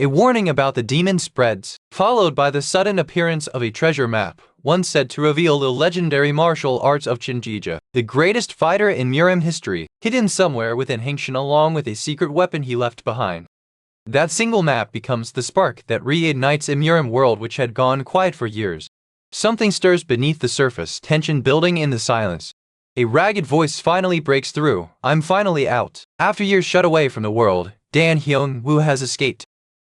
A warning about the demon spreads, followed by the sudden appearance of a treasure map, once said to reveal the legendary martial arts of Cheon Gija, the greatest fighter in Murim history, hidden somewhere within Hyungsan along with a secret weapon he left behind. That single map becomes the spark that reignites a Murim world which had gone quiet for years. Something stirs beneath the surface, tension building in the silence. A ragged voice finally breaks through. I'm finally out. After years shut away from the world, Hyeong-woo has escaped.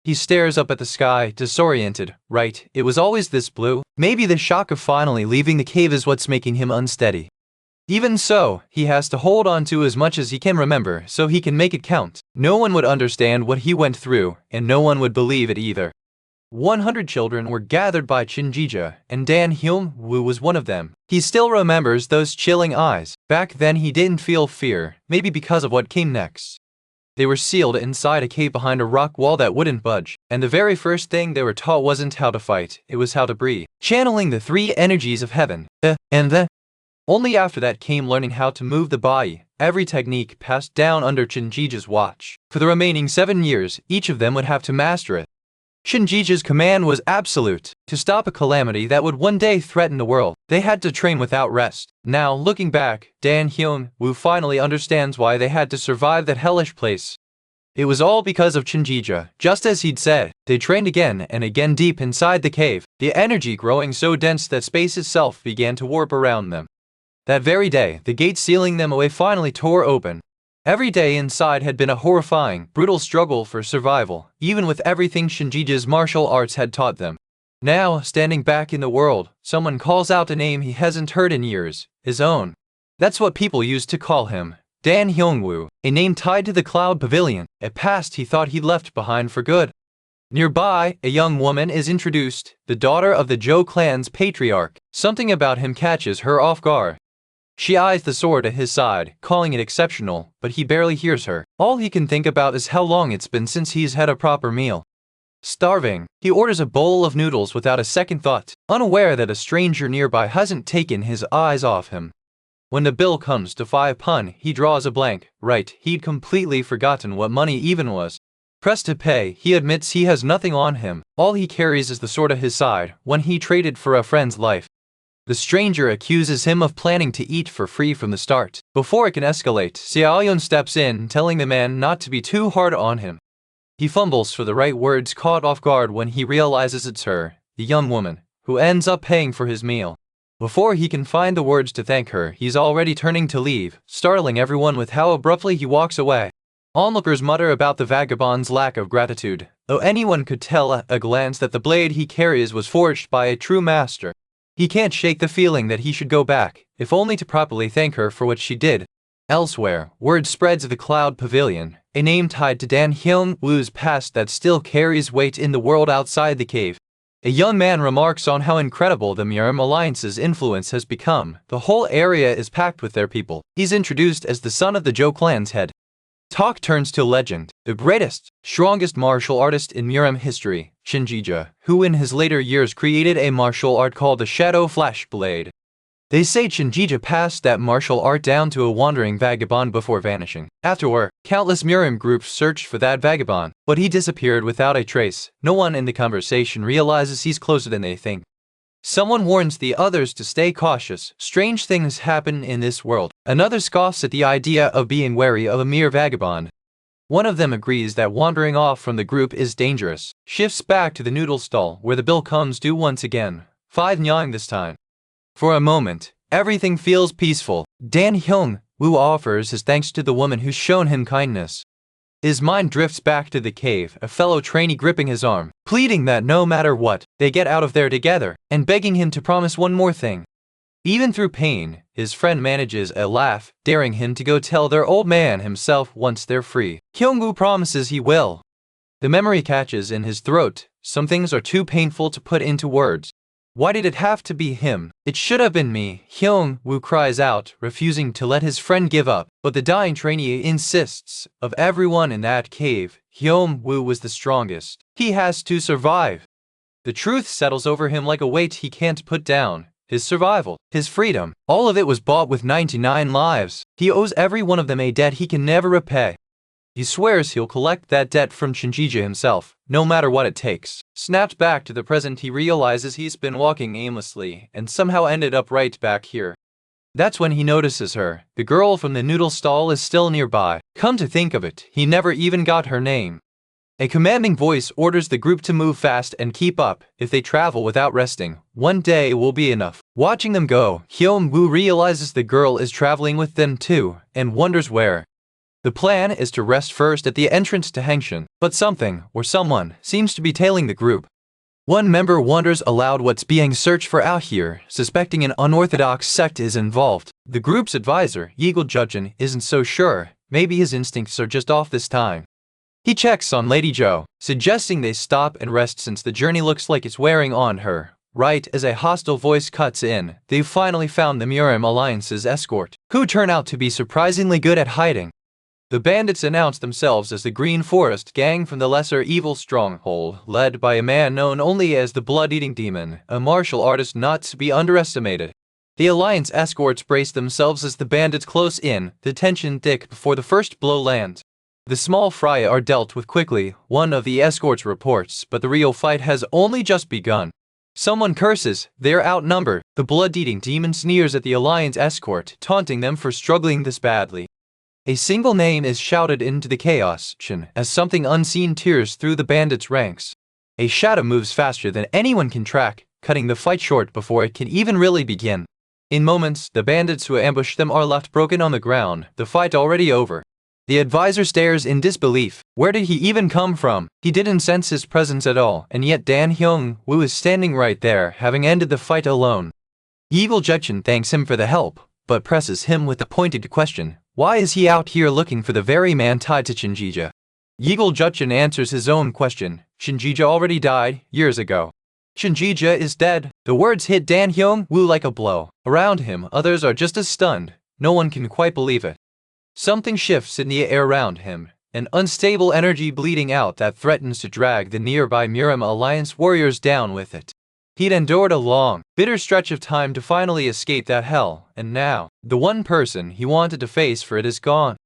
He stares up at the sky, disoriented. Right, it was always this blue. Maybe the shock of finally leaving the cave is what's making him unsteady. Even so, he has to hold on to as much as he can remember so he can make it count. No one would understand what he went through, and no one would believe it either. 100 children were gathered by Cheon Gija, and Hyeong-woo was one of them. He still remembers those chilling eyes. Back then he didn't feel fear, maybe because of what came next. They were sealed inside a cave behind a rock wall that wouldn't budge, and the very first thing they were taught wasn't how to fight, it was how to breathe, channeling the three energies of heaven, the and the. Only after that came learning how to move the body, every technique passed down under Cheon Gija's watch. For the remaining 7 years, each of them would have to master it. Cheon Gija's command was absolute. To stop a calamity that would one day threaten the world, they had to train without rest. Now, looking back, Hyeong-woo finally understands why they had to survive that hellish place. It was all because of Cheon Gija. Just as he'd said, they trained again and again deep inside the cave, the energy growing so dense that space itself began to warp around them. That very day, the gate sealing them away finally tore open. Every day inside had been a horrifying, brutal struggle for survival, even with everything Cheon Gija's martial arts had taught them. Now, standing back in the world, someone calls out a name he hasn't heard in years, his own. That's what people used to call him, Hyeong-woo, a name tied to the Cloud Pavilion, a past he thought he'd left behind for good. Nearby, a young woman is introduced, the daughter of the Jo clan's patriarch. Something about him catches her off guard. She eyes the sword at his side, calling it exceptional, but he barely hears her. All he can think about is how long it's been since he's had a proper meal. Starving, he orders a bowl of noodles without a second thought, unaware that a stranger nearby hasn't taken his eyes off him. When the bill comes to 5 pun, he draws a blank. Right, he'd completely forgotten what money even was. Pressed to pay, he admits he has nothing on him. All he carries is the sword at his side, one he traded for a friend's life. The stranger accuses him of planning to eat for free from the start. Before it can escalate, Seol-yeon steps in, telling the man not to be too hard on him. He fumbles for the right words, caught off guard when he realizes it's her, the young woman, who ends up paying for his meal. Before he can find the words to thank her, he's already turning to leave, startling everyone with how abruptly he walks away. Onlookers mutter about the vagabond's lack of gratitude, though anyone could tell at a glance that the blade he carries was forged by a true master. He can't shake the feeling that he should go back, if only to properly thank her for what she did. Elsewhere, word spreads of the Cloud Pavilion, a name tied to Hyeong-woo's past that still carries weight in the world outside the cave. A young man remarks on how incredible the Murim Alliance's influence has become. The whole area is packed with their people. He's introduced as the son of the Jo clan's head. Talk turns to legend, the greatest, strongest martial artist in Murim history, Cheon Gija, who in his later years created a martial art called the Shadow Flash Blade. They say Cheon Gija passed that martial art down to a wandering vagabond before vanishing. Afterward, countless Murim groups searched for that vagabond, but he disappeared without a trace. No one in the conversation realizes he's closer than they think. Someone warns the others to stay cautious. Strange things happen in this world. Another scoffs at the idea of being wary of a mere vagabond. One of them agrees that wandering off from the group is dangerous. Shifts back to the noodle stall where the bill comes due once again. 5 nyang this time. For a moment, everything feels peaceful. Hyeong-woo offers his thanks to the woman who's shown him kindness. His mind drifts back to the cave, a fellow trainee gripping his arm, pleading that no matter what, they get out of there together, and begging him to promise one more thing. Even through pain, his friend manages a laugh, daring him to go tell their old man himself once they're free. Hyeong-woo promises he will. The memory catches in his throat. Some things are too painful to put into words. Why did it have to be him? It should have been me, Hyeong-woo cries out, refusing to let his friend give up. But the dying trainee insists. Of everyone in that cave, Hyeong-woo was the strongest. He has to survive. The truth settles over him like a weight he can't put down. His survival, his freedom, all of it was bought with 99 lives. He owes every one of them a debt he can never repay. He swears he'll collect that debt from Cheon Gija himself, no matter what it takes. Snapped back to the present, he realizes he's been walking aimlessly and somehow ended up right back here. That's when he notices her. The girl from the noodle stall is still nearby. Come to think of it, he never even got her name. A commanding voice orders the group to move fast and keep up. If they travel without resting, one day will be enough. Watching them go, Hyeong-woo realizes the girl is traveling with them too, and wonders where. The plan is to rest first at the entrance to Hyungsan, but something, or someone, seems to be tailing the group. One member wonders aloud what's being searched for out here, suspecting an unorthodox sect is involved. The group's advisor, Hyeong-woo, isn't so sure. Maybe his instincts are just off this time. He checks on Lady Jo, suggesting they stop and rest since the journey looks like it's wearing on her. Right as a hostile voice cuts in, they've finally found the Murim Alliance's escort, who turn out to be surprisingly good at hiding. The bandits announce themselves as the Green Forest Gang from the Lesser Evil Stronghold, led by a man known only as the Blood-Eating Demon, a martial artist not to be underestimated. The Alliance escorts brace themselves as the bandits close in, the tension thick before the first blow lands. The small fry are dealt with quickly, one of the escorts reports, but the real fight has only just begun. Someone curses, they're outnumbered. The blood-eating demon sneers at the Alliance escort, taunting them for struggling this badly. A single name is shouted into the chaos, Cheon, as something unseen tears through the bandits' ranks. A shadow moves faster than anyone can track, cutting the fight short before it can even really begin. In moments, the bandits who ambush them are left broken on the ground, the fight already over. The advisor stares in disbelief. Where did he even come from? He didn't sense his presence at all, and yet Hyeong-woo is standing right there, having ended the fight alone. Hyeong-woo thanks him for the help, but presses him with a pointed question. Why is he out here looking for the very man tied to Cheon Gija? Hyeong-woo answers his own question. Cheon Gija already died, years ago. Cheon Gija is dead. The words hit Hyeong-woo like a blow. Around him, others are just as stunned. No one can quite believe it. Something shifts in the air around him, an unstable energy bleeding out that threatens to drag the nearby Murim Alliance warriors down with it. He'd endured a long, bitter stretch of time to finally escape that hell, and now, the one person he wanted to face for it is gone.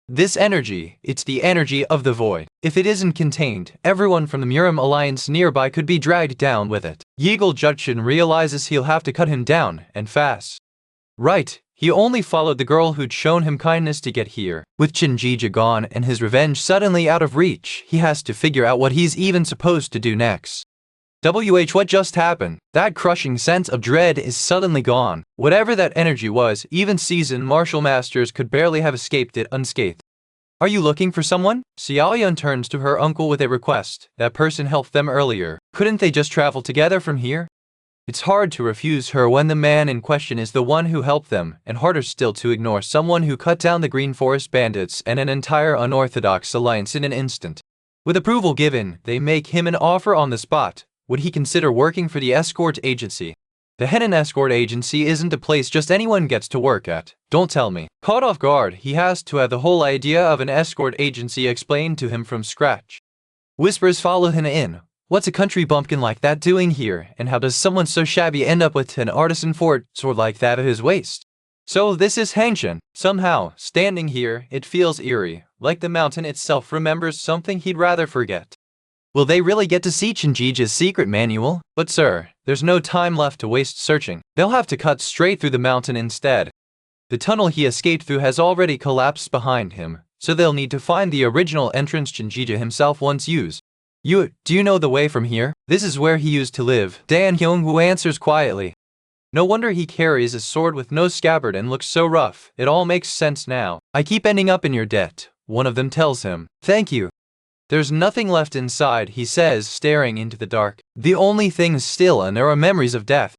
This energy, it's the energy of the void. If it isn't contained, everyone from the Murim Alliance nearby could be dragged down with it. Hyeong-woo realizes he'll have to cut him down, and fast. Right. He only followed the girl who'd shown him kindness to get here. With Cheon Gija gone and his revenge suddenly out of reach, he has to figure out what he's even supposed to do next. What just happened? That crushing sense of dread is suddenly gone. Whatever that energy was, even seasoned martial masters could barely have escaped it unscathed. Are you looking for someone? Seol-yeon turns to her uncle with a request. That person helped them earlier. Couldn't they just travel together from here? It's hard to refuse her when the man in question is the one who helped them, and harder still to ignore someone who cut down the Green Forest bandits and an entire unorthodox alliance in an instant. With approval given, they make him an offer on the spot. Would he consider working for the escort agency? The Henan escort agency isn't a place just anyone gets to work at. Don't tell me. Caught off guard, he has to have the whole idea of an escort agency explained to him from scratch. Whispers follow him in. What's a country bumpkin like that doing here, and how does someone so shabby end up with an artisan fort sword like that at his waist? So this is Hyungsan. Somehow, standing here, it feels eerie, like the mountain itself remembers something he'd rather forget. Will they really get to see Cheon Gija's secret manual? But sir, there's no time left to waste searching. They'll have to cut straight through the mountain instead. The tunnel he escaped through has already collapsed behind him, so they'll need to find the original entrance Cheon Gija himself once used. Do you know the way from here? This is where he used to live. Hyeong-woo answers quietly. No wonder he carries a sword with no scabbard and looks so rough. It all makes sense now. I keep ending up in your debt, one of them tells him. Thank you. There's nothing left inside, he says, staring into the dark. The only thing is still, and there are memories of death.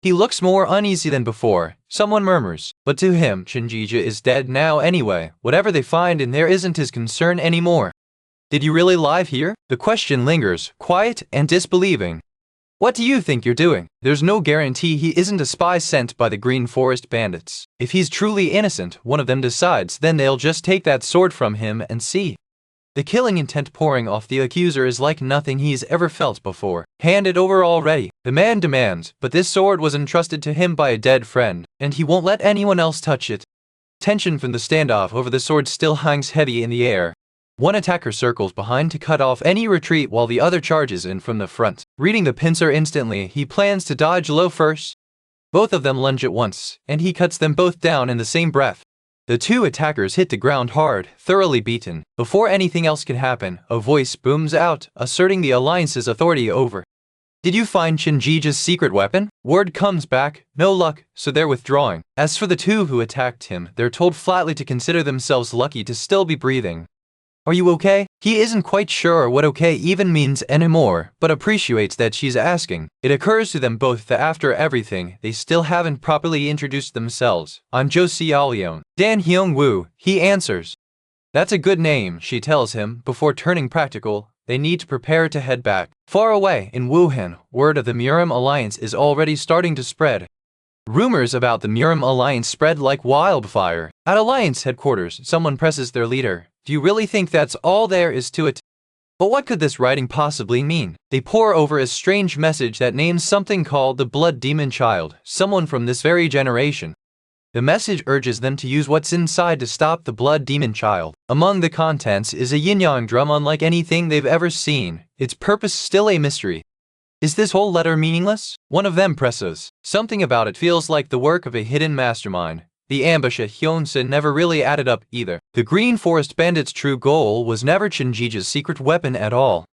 He looks more uneasy than before. Someone murmurs. But to him, Cheon Gija is dead now anyway. Whatever they find in there isn't his concern anymore. Did you really live here? The question lingers, quiet and disbelieving. What do you think you're doing? There's no guarantee he isn't a spy sent by the Green Forest bandits. If he's truly innocent, one of them decides, then they'll just take that sword from him and see. The killing intent pouring off the accuser is like nothing he's ever felt before. Hand it over already. The man demands, but this sword was entrusted to him by a dead friend, and he won't let anyone else touch it. Tension from the standoff over the sword still hangs heavy in the air. One attacker circles behind to cut off any retreat while the other charges in from the front. Reading the pincer instantly, he plans to dodge low first. Both of them lunge at once, and he cuts them both down in the same breath. The two attackers hit the ground hard, thoroughly beaten. Before anything else can happen, a voice booms out, asserting the Alliance's authority over. Did you find Cheon Gija's secret weapon? Word comes back, no luck, so they're withdrawing. As for the two who attacked him, they're told flatly to consider themselves lucky to still be breathing. Are you okay? He isn't quite sure what okay even means anymore, but appreciates that she's asking. It occurs to them both that after everything, they still haven't properly introduced themselves. I'm Jo Seol-yeon. Dan Hyeong-woo, he answers. That's a good name, she tells him, before turning practical. They need to prepare to head back. Far away, in Wuhan, word of the Murim alliance is already starting to spread. Rumors about the Murim alliance spread like wildfire. At alliance headquarters, someone presses their leader. Do you really think that's all there is to it? But what could this writing possibly mean? They pore over a strange message that names something called the Blood Demon Child, someone from this very generation. The message urges them to use what's inside to stop the Blood Demon Child. Among the contents is a yin-yang drum unlike anything they've ever seen, its purpose still a mystery. Is this whole letter meaningless? One of them presses. Something about it feels like the work of a hidden mastermind. The ambush at Hyungsan never really added up either. The Green Forest Bandit's true goal was never Cheon Gija's secret weapon at all.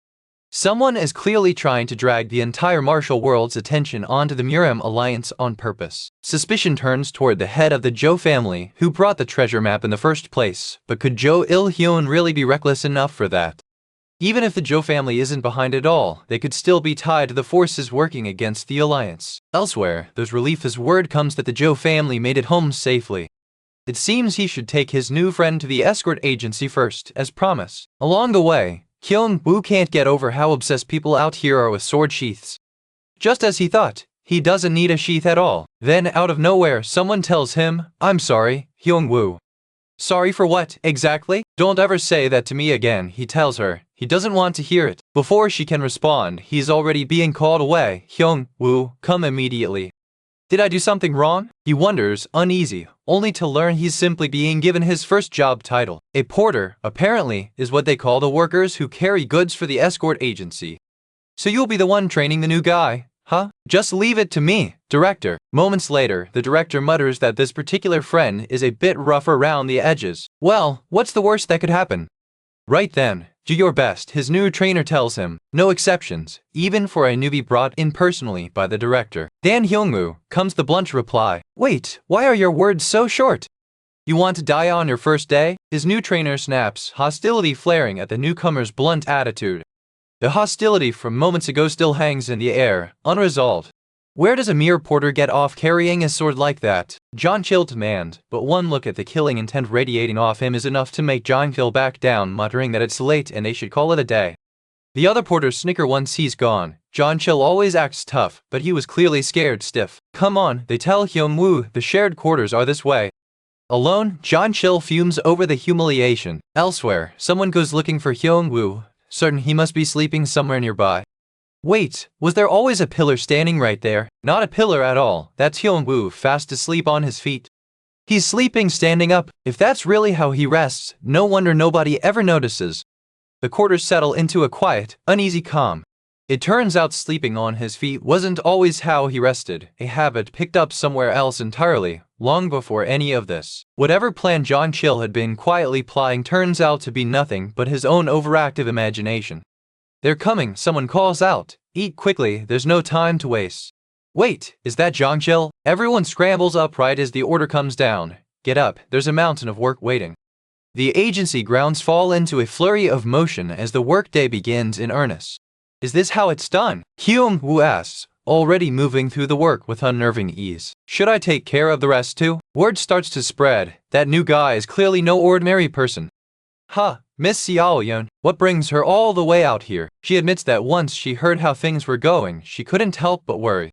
Someone is clearly trying to drag the entire martial world's attention onto the Murim alliance on purpose. Suspicion turns toward the head of the Jo family, who brought the treasure map in the first place, but could Jo Il-hyun really be reckless enough for that? Even if the Jo family isn't behind it all, they could still be tied to the forces working against the alliance. Elsewhere, there's relief as word comes that the Jo family made it home safely. It seems he should take his new friend to the escort agency first, as promised. Along the way, Hyeong-woo can't get over how obsessed people out here are with sword sheaths. Just as he thought, he doesn't need a sheath at all. Then, out of nowhere, someone tells him, I'm sorry, Hyeong-woo. Sorry for what, exactly? Don't ever say that to me again, he tells her. He doesn't want to hear it. Before she can respond, he's already being called away. Hyeong-woo, come immediately. Did I do something wrong? He wonders, uneasy, only to learn he's simply being given his first job title. A porter, apparently, is what they call the workers who carry goods for the escort agency. So you'll be the one training the new guy, huh? Just leave it to me, director. Moments later, the director mutters that this particular friend is a bit rough around the edges. Well, what's the worst that could happen? Right then, do your best, his new trainer tells him. No exceptions, even for a newbie brought in personally by the director. Dan Hyeong-woo, comes the blunt reply. Wait, why are your words so short? You want to die on your first day? His new trainer snaps, hostility flaring at the newcomer's blunt attitude. The hostility from moments ago still hangs in the air, unresolved. Where does a mere porter get off carrying a sword like that? John Chil demands, but one look at the killing intent radiating off him is enough to make John Chil back down, muttering that it's late and they should call it a day. The other porters snicker once he's gone. John Chil always acts tough, but he was clearly scared stiff. Come on, they tell Hyeong-woo, the shared quarters are this way. Alone, John Chil fumes over the humiliation. Elsewhere, someone goes looking for Hyeong-woo, certain he must be sleeping somewhere nearby. Wait, was there always a pillar standing right there? Not a pillar at all. That's Hyeong-woo fast asleep on his feet. He's sleeping standing up. If that's really how he rests, no wonder nobody ever notices. The quarters settle into a quiet, uneasy calm. It turns out sleeping on his feet wasn't always how he rested, a habit picked up somewhere else entirely, long before any of this. Whatever plan John Chil had been quietly plying turns out to be nothing but his own overactive imagination. They're coming, someone calls out. Eat quickly, there's no time to waste. Wait, is that John Chil? Everyone scrambles upright as the order comes down. Get up, there's a mountain of work waiting. The agency grounds fall into a flurry of motion as the workday begins in earnest. Is this how it's done? Hyeong-woo asks, already moving through the work with unnerving ease. Should I take care of the rest too? Word starts to spread. That new guy is clearly no ordinary person. Huh, Miss Seol-yeon, what brings her all the way out here? She admits that once she heard how things were going, she couldn't help but worry.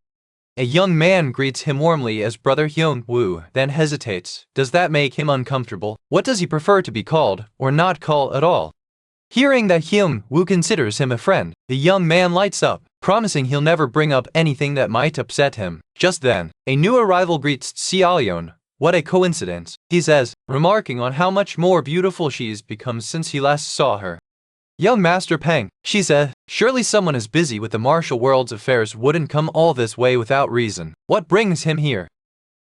A young man greets him warmly as Brother Hyeong-woo, then hesitates. Does that make him uncomfortable? What does he prefer to be called, or not call at all? Hearing that Hyeong-woo considers him a friend, the young man lights up, promising he'll never bring up anything that might upset him. Just then, a new arrival greets Seol-yeon. What a coincidence, he says. remarking on how much more beautiful she's become since he last saw her. Young Master Peng, she said, surely someone as busy with the martial world's affairs wouldn't come all this way without reason. What brings him here?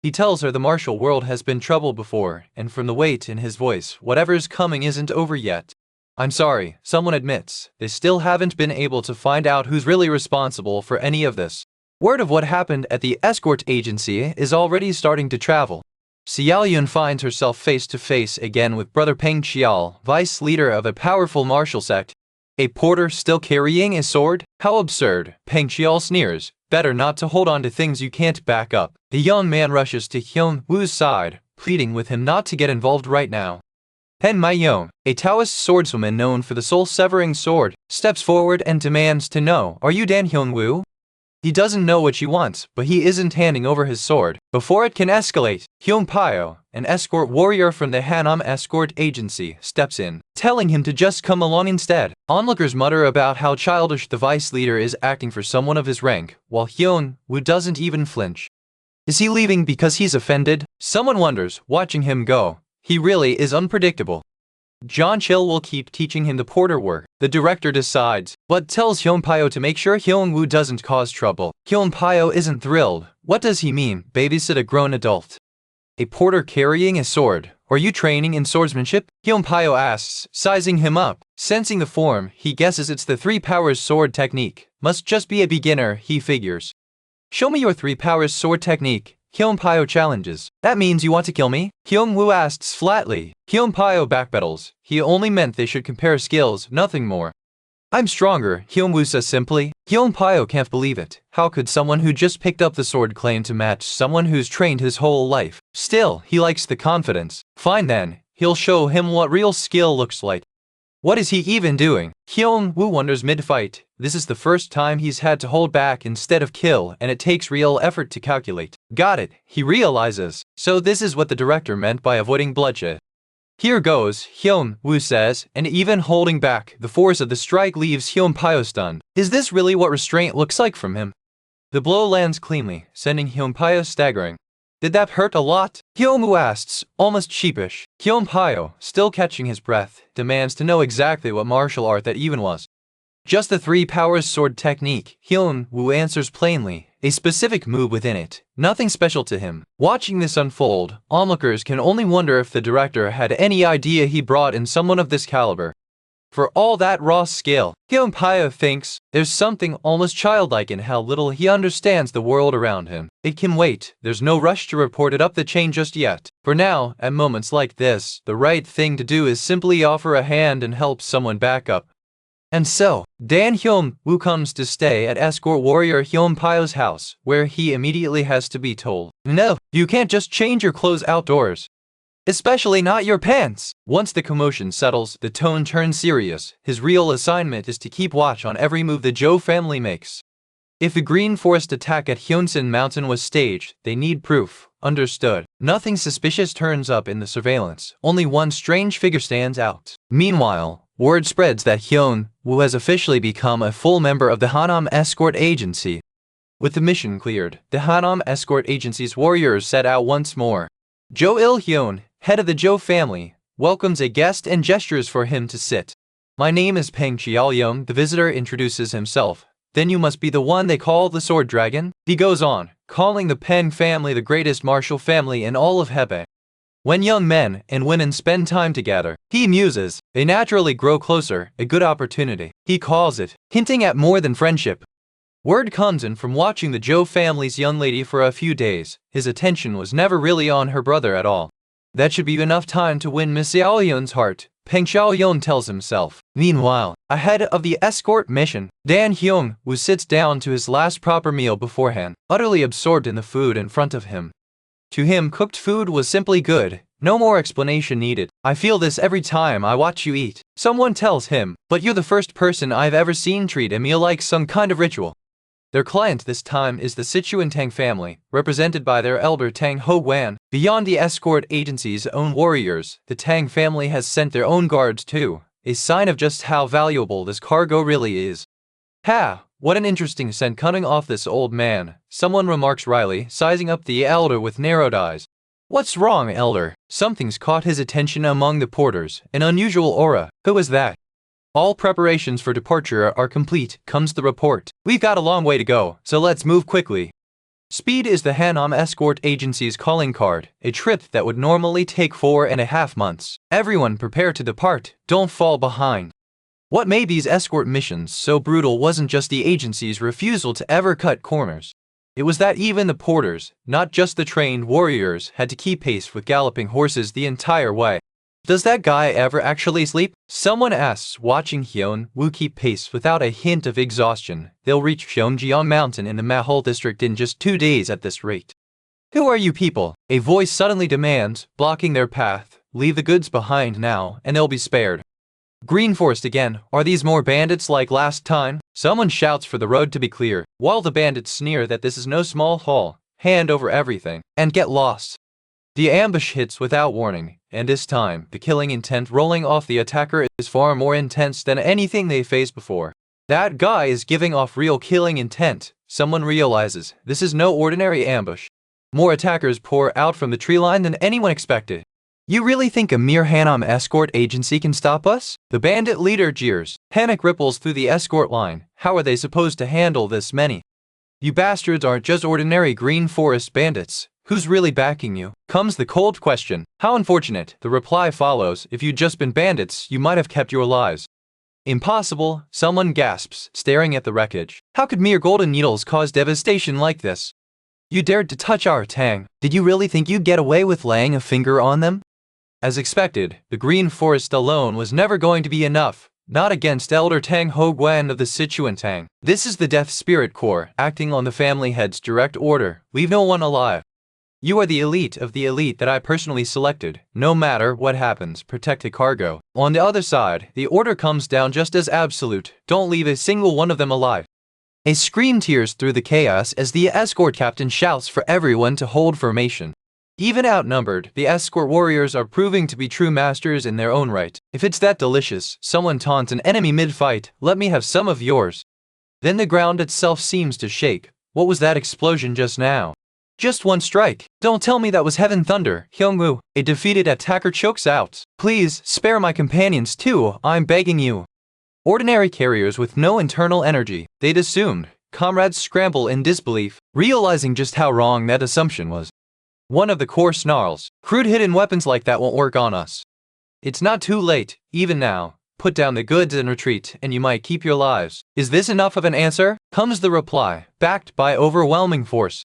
He tells her the martial world has been trouble before, and from the weight in his voice, whatever's coming isn't over yet. I'm sorry, someone admits, they still haven't been able to find out who's really responsible for any of this. Word of what happened at the escort agency is already starting to travel. Xiao Yun finds herself face to face again with Brother Peng Qiao, vice leader of a powerful martial sect. A porter still carrying a sword? How absurd, Peng Qiao sneers. Better not to hold on to things you can't back up. The young man rushes to Hyeong-woo's side, pleading with him not to get involved right now. Hen Maiyong, a Taoist swordswoman known for the soul-severing sword, steps forward and demands to know, are you Dan Hyeong-woo? He doesn't know what she wants, but he isn't handing over his sword. Before it can escalate, Hyung Pyo, an escort warrior from the Hanam escort agency, steps in, telling him to just come along instead. Onlookers mutter about how childish the vice leader is acting for someone of his rank, while Hyung-woo doesn't even flinch. Is he leaving because he's offended? Someone wonders, watching him go. He really is unpredictable. John Chil will keep teaching him the porter work. The director decides, but tells Hyung Pyo to make sure Hyung-woo doesn't cause trouble. Hyung Pyo isn't thrilled. What does he mean, babysit a grown adult? A porter carrying a sword. Are you training in swordsmanship? Hyung Pyo asks, sizing him up. Sensing the form, he guesses it's the three powers sword technique. Must just be a beginner, he figures. Show me your three powers sword technique. Hyung Pyo challenges. That means you want to kill me? Hyung-woo asks flatly. Hyung Pyo backpedals. He only meant they should compare skills, nothing more. I'm stronger, Hyung-woo says simply. Hyung Pyo can't believe it. How could someone who just picked up the sword claim to match someone who's trained his whole life? Still, he likes the confidence. Fine then, he'll show him what real skill looks like. What is he even doing? Hyung-woo wonders mid-fight. This is the first time he's had to hold back instead of kill, and it takes real effort to calculate. Got it, he realizes. So this is what the director meant by avoiding bloodshed. Here goes, Hyung-woo says, and even holding back, the force of the strike leaves Hyung Pyo stunned. Is this really what restraint looks like from him? The blow lands cleanly, sending Hyung Pyo staggering. Did that hurt a lot? Hyeong-woo asks, almost sheepish. Hyung Pyo, still catching his breath, demands to know exactly what martial art that even was. Just the three powers sword technique, Hyung-woo answers plainly, a specific move within it, nothing special to him. Watching this unfold, onlookers can only wonder if the director had any idea he brought in someone of this caliber. For all that raw skill, Hyung Pyo thinks there's something almost childlike in how little he understands the world around him. It can wait, there's no rush to report it up the chain just yet. For now, at moments like this, the right thing to do is simply offer a hand and help someone back up. And so, Dan Hyung-woo comes to stay at escort warrior Hyung Pyo's house, where he immediately has to be told, no, you can't just change your clothes outdoors. Especially not your pants. Once the commotion settles, the tone turns serious. His real assignment is to keep watch on every move the Zhou family makes. If the Green Forest attack at Hyunsan Mountain was staged, they need proof. Understood. Nothing suspicious turns up in the surveillance. Only one strange figure stands out. Meanwhile, word spreads that Hyung-woo has officially become a full member of the Hanam escort agency. With the mission cleared, the Hanam escort agency's warriors set out once more. Jo Il-hyun, head of the Zhou family, welcomes a guest and gestures for him to sit. My name is Peng Qiaoyong, the visitor introduces himself. Then you must be the one they call the Sword Dragon? He goes on, calling the Peng family the greatest martial family in all of Hebei. When young men and women spend time together, he muses, they naturally grow closer, a good opportunity. He calls it, hinting at more than friendship. Word comes in from watching the Zhou family's young lady for a few days. His attention was never really on her brother at all. That should be enough time to win Miss Xiaoyun's heart, Peng Xiaoyun tells himself. Meanwhile, ahead of the escort mission, Dan Hyung-woo sits down to his last proper meal beforehand, utterly absorbed in the food in front of him. To him, cooked food was simply good. No more explanation needed. I feel this every time I watch you eat. Someone tells him, but you're the first person I've ever seen treat a meal like some kind of ritual. Their client this time is the Sichuan Tang family, represented by their elder Tang Ho-wan. Beyond the escort agency's own warriors, the Tang family has sent their own guards too, a sign of just how valuable this cargo really is. Ha! What an interesting scent coming off this old man, someone remarks wryly, sizing up the elder with narrowed eyes. What's wrong, Elder? Something's caught his attention among the porters, an unusual aura. Who is that? All preparations for departure are complete, comes the report. We've got a long way to go, so let's move quickly. Speed is the Hanam Escort Agency's calling card, a trip that would normally take 4.5 months. Everyone prepare to depart, don't fall behind. What made these escort missions so brutal wasn't just the agency's refusal to ever cut corners. It was that even the porters, not just the trained warriors, had to keep pace with galloping horses the entire way. Does that guy ever actually sleep? Someone asks, watching Hyeong-woo keep pace without a hint of exhaustion. They'll reach Cheon Gija Mountain in the Mahol district in just 2 days at this rate. Who are you people? A voice suddenly demands, blocking their path. Leave the goods behind now, and they'll be spared. Green Forest again. Are these more bandits like last time? Someone shouts for the road to be clear, while the bandits sneer that this is no small haul. Hand over everything, and get lost. The ambush hits without warning, and this time, the killing intent rolling off the attacker is far more intense than anything they faced before. That guy is giving off real killing intent. Someone realizes this is no ordinary ambush. More attackers pour out from the tree line than anyone expected. You really think a mere Hanam escort agency can stop us? The bandit leader jeers. Panic ripples through the escort line. How are they supposed to handle this many? You bastards aren't just ordinary Green Forest bandits. Who's really backing you? Comes the cold question. How unfortunate. The reply follows. If you'd just been bandits, you might have kept your lives. Impossible, someone gasps, staring at the wreckage. How could mere golden needles cause devastation like this? You dared to touch our Tang. Did you really think you'd get away with laying a finger on them? As expected, the Green Forest alone was never going to be enough. Not against Elder Tang Ho Guan of the Sichuan Tang. This is the Death Spirit Corps, acting on the family head's direct order. Leave no one alive. You are the elite of the elite that I personally selected. No matter what happens, protect the cargo. On the other side, the order comes down just as absolute. Don't leave a single one of them alive. A scream tears through the chaos as the escort captain shouts for everyone to hold formation. Even outnumbered, the escort warriors are proving to be true masters in their own right. If it's that delicious, someone taunts an enemy mid-fight, let me have some of yours. Then the ground itself seems to shake. What was that explosion just now? Just one strike. Don't tell me that was heaven thunder. Hyeong-woo, a defeated attacker chokes out. Please, spare my companions too, I'm begging you. Ordinary carriers with no internal energy, they'd assumed. Comrades scramble in disbelief, realizing just how wrong that assumption was. One of the corps snarls, crude hidden weapons like that won't work on us. It's not too late, even now. Put down the goods and retreat, and you might keep your lives. Is this enough of an answer? Comes the reply, backed by overwhelming force.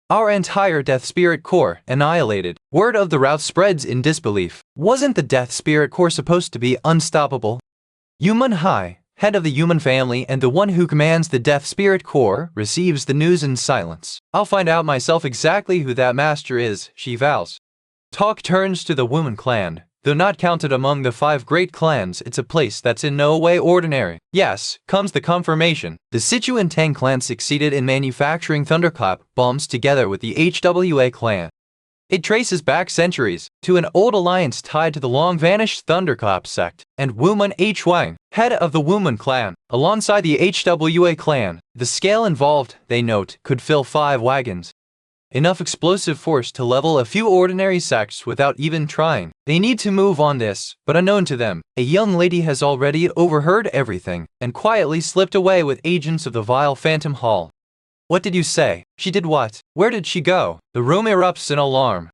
Our entire Death Spirit Corps annihilated. Word of the rout spreads in disbelief. Wasn't the Death Spirit Corps supposed to be unstoppable? Yuman Hai, head of the human family and the one who commands the Death Spirit Corps, receives the news in silence. I'll find out myself exactly who that master is, she vows. Talk turns to the woman clan. Though not counted among the 5 great clans, it's a place that's in no way ordinary. Yes, comes the confirmation. The Sichuan Tang clan succeeded in manufacturing thunderclap bombs together with the HWA clan. It traces back centuries to an old alliance tied to the long-vanished Thunderclap sect, and Wooman H. Wang, head of the Wooman clan, alongside the HWA clan. The scale involved, they note, could fill 5 wagons. Enough explosive force to level a few ordinary sects without even trying. They need to move on this, but unknown to them, a young lady has already overheard everything, and quietly slipped away with agents of the vile Phantom Hall. What did you say? She did what? Where did she go? The room erupts in alarm.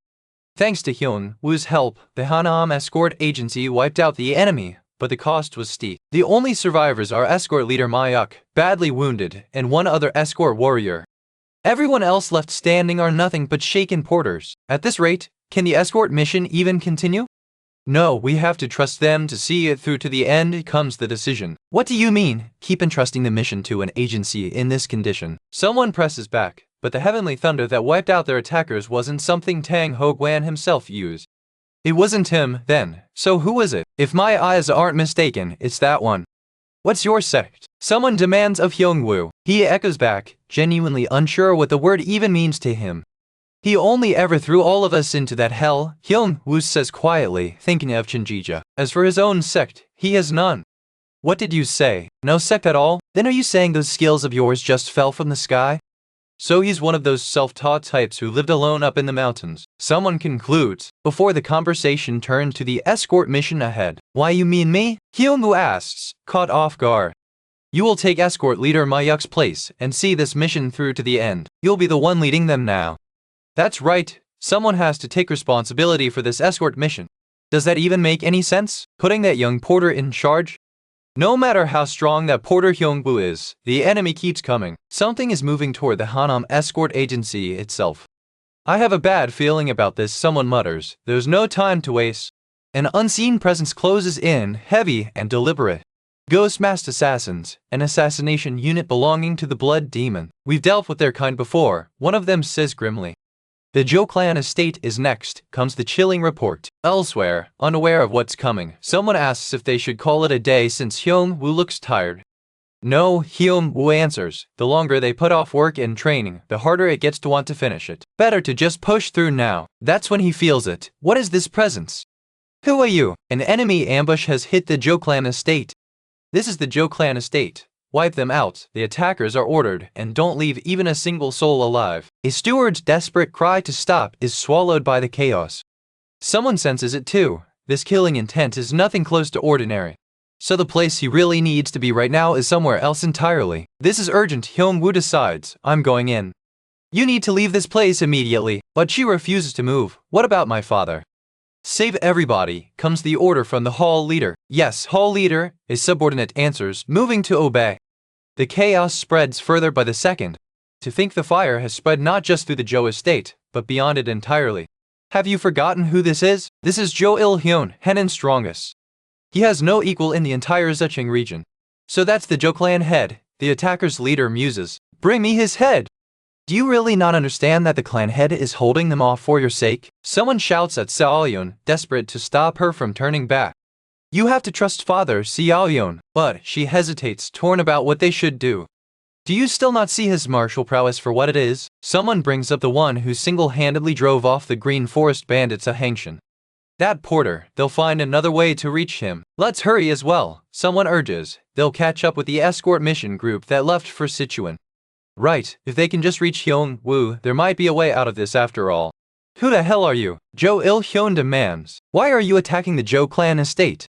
Thanks to Hyeong-woo's help, the Hanam escort agency wiped out the enemy, but the cost was steep. The only survivors are escort leader Mayuk, badly wounded, and one other escort warrior. Everyone else left standing are nothing but shaken porters. At this rate, can the escort mission even continue? No, we have to trust them to see it through to the end, comes the decision. What do you mean, keep entrusting the mission to an agency in this condition? Someone presses back, but the heavenly thunder that wiped out their attackers wasn't something Tang Ho Guan himself used. It wasn't him, then. So who is it? If my eyes aren't mistaken, it's that one. What's your sect? Someone demands of Hyeong-woo. He echoes back, genuinely unsure what the word even means to him. He only ever threw all of us into that hell, Hyeong-woo says quietly, thinking of Cheon Gija. As for his own sect, he has none. What did you say? No sect at all? Then are you saying those skills of yours just fell from the sky? So he's one of those self-taught types who lived alone up in the mountains. Someone concludes, before the conversation turned to the escort mission ahead. Why you mean me? Hyeong-woo asks, caught off guard. You will take escort leader Mayuk's place and see this mission through to the end. You'll be the one leading them now. That's right, someone has to take responsibility for this escort mission. Does that even make any sense? Putting that young porter in charge? No matter how strong that porter Hyeong-woo is, the enemy keeps coming. Something is moving toward the Hanam escort agency itself. I have a bad feeling about this, someone mutters. There's no time to waste. An unseen presence closes in, heavy and deliberate. Ghost masked assassins, an assassination unit belonging to the Blood Demon. We've dealt with their kind before, one of them says grimly. The Jo clan estate is next, comes the chilling report. Elsewhere, unaware of what's coming, someone asks if they should call it a day since Hyeong-woo looks tired. No, Hyeong-woo answers. The longer they put off work and training, the harder it gets to want to finish it. Better to just push through now. That's when he feels it. What is this presence? Who are you? An enemy ambush has hit the Jo clan estate. This is the Jo clan estate. Wipe them out, the attackers are ordered, and don't leave even a single soul alive. A steward's desperate cry to stop is swallowed by the chaos. Someone senses it too. This killing intent is nothing close to ordinary. So the place he really needs to be right now is somewhere else entirely. This is urgent, Hyeong-woo decides. I'm going in. You need to leave this place immediately. But she refuses to move. What about my father? Save everybody, comes the order from the hall leader. Yes, hall leader, a subordinate answers, moving to obey. The chaos spreads further by the second. To think the fire has spread not just through the Jo estate, but beyond it entirely. Have you forgotten who this is? This is Jo Il-hyun, Henan's strongest. He has no equal in the entire Zecheng region. So that's the Jo clan head, the attacker's leader muses. Bring me his head! Do you really not understand that the clan head is holding them off for your sake? Someone shouts at Seol-yeon, desperate to stop her from turning back. You have to trust Father Seol-yeon, but she hesitates, torn about what they should do. Do you still not see his martial prowess for what it is? Someone brings up the one who single-handedly drove off the Green Forest bandits at Hyungsan. That porter, they'll find another way to reach him. Let's hurry as well, someone urges. They'll catch up with the escort mission group that left for Sichuan. Right, if they can just reach Hyeong-woo, there might be a way out of this after all. Who the hell are you? Jo Il-hyun demands. Why are you attacking the Jo clan estate?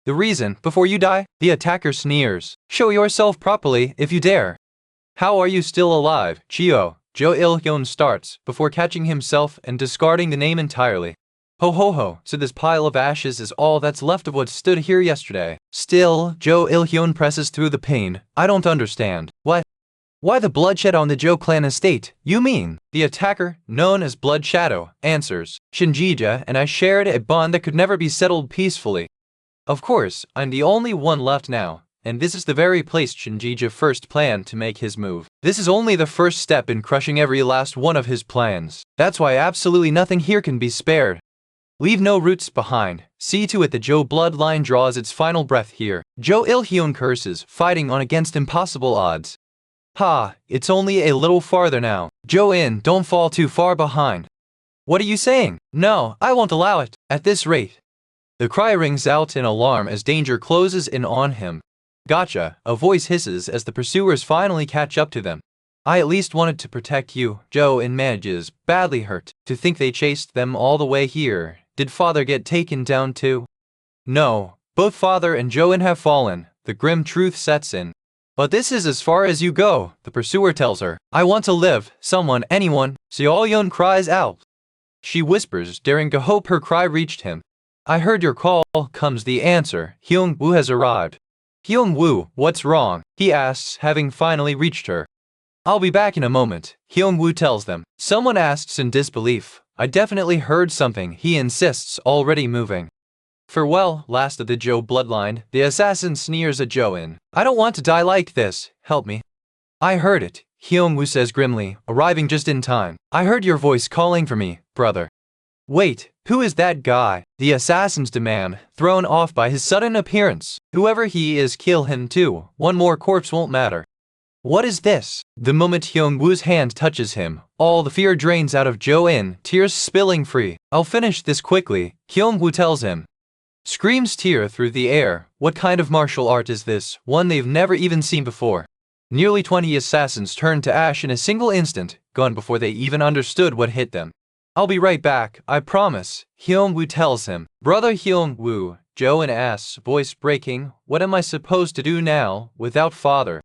The reason, before you die, the attacker sneers. Show yourself properly, if you dare. How are you still alive, Chio? Jo Il-hyun starts, before catching himself and discarding the name entirely. Ho ho ho, so this pile of ashes is all that's left of what stood here yesterday. Still, Jo Il-hyun presses through the pain. I don't understand. What? Why the bloodshed on the Jo clan estate? You mean? The attacker, known as Blood Shadow, answers. Cheon Gija and I shared a bond that could never be settled peacefully. Of course, I'm the only one left now, and this is the very place Cheon Gija first planned to make his move. This is only the first step in crushing every last one of his plans. That's why absolutely nothing here can be spared. Leave no roots behind. See to it the Jo bloodline draws its final breath here. Jo Il-hyun curses, fighting on against impossible odds. Ha, it's only a little farther now. Jo-in, don't fall too far behind. What are you saying? No, I won't allow it. At this rate. The cry rings out in alarm as danger closes in on him. Gotcha, a voice hisses as the pursuers finally catch up to them. I at least wanted to protect you, Jo-in manages, badly hurt. To think they chased them all the way here. Did father get taken down too? No, both father and Jo-in have fallen. The grim truth sets in. But this is as far as you go, the pursuer tells her. I want to live, someone, anyone. Seol-yeon cries out. She whispers, daring to hope her cry reached him. I heard your call, comes the answer. Hyeong-woo has arrived. Hyeong-woo, what's wrong? He asks, having finally reached her. I'll be back in a moment, Hyeong-woo tells them. Someone asks in disbelief. I definitely heard something, he insists, already moving. Farewell, last of the Jo bloodline, the assassin sneers at Jo-in. I don't want to die like this, help me. I heard it, Hyeong-woo says grimly, arriving just in time. I heard your voice calling for me, brother. Wait, who is that guy? The assassins demand, thrown off by his sudden appearance. Whoever he is, kill him too. One more corpse won't matter. What is this? The moment Hyeong-woo's hand touches him, all the fear drains out of Jo-in, tears spilling free. I'll finish this quickly, Hyeong-woo tells him. Screams tear through the air. What kind of martial art is this? One they've never even seen before. Nearly 20 assassins turned to ash in a single instant, gone before they even understood what hit them. I'll be right back, I promise, Hyeong-woo tells him. Brother Hyeong-woo, Joe asks, voice breaking, what am I supposed to do now, without father?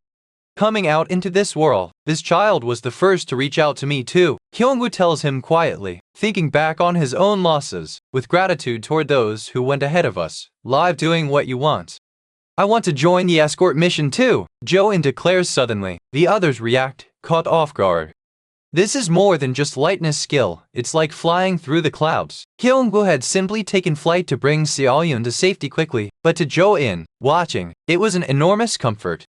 Coming out into this world, this child was the first to reach out to me too, Hyeong-woo tells him quietly, thinking back on his own losses, with gratitude toward those who went ahead of us, live doing what you want. I want to join the escort mission too, Joe declares suddenly. The others react, caught off guard. This is more than just lightness skill, it's like flying through the clouds. Hyeong-woo had simply taken flight to bring Seol-yoon to safety quickly, but to Jo-in, watching, it was an enormous comfort.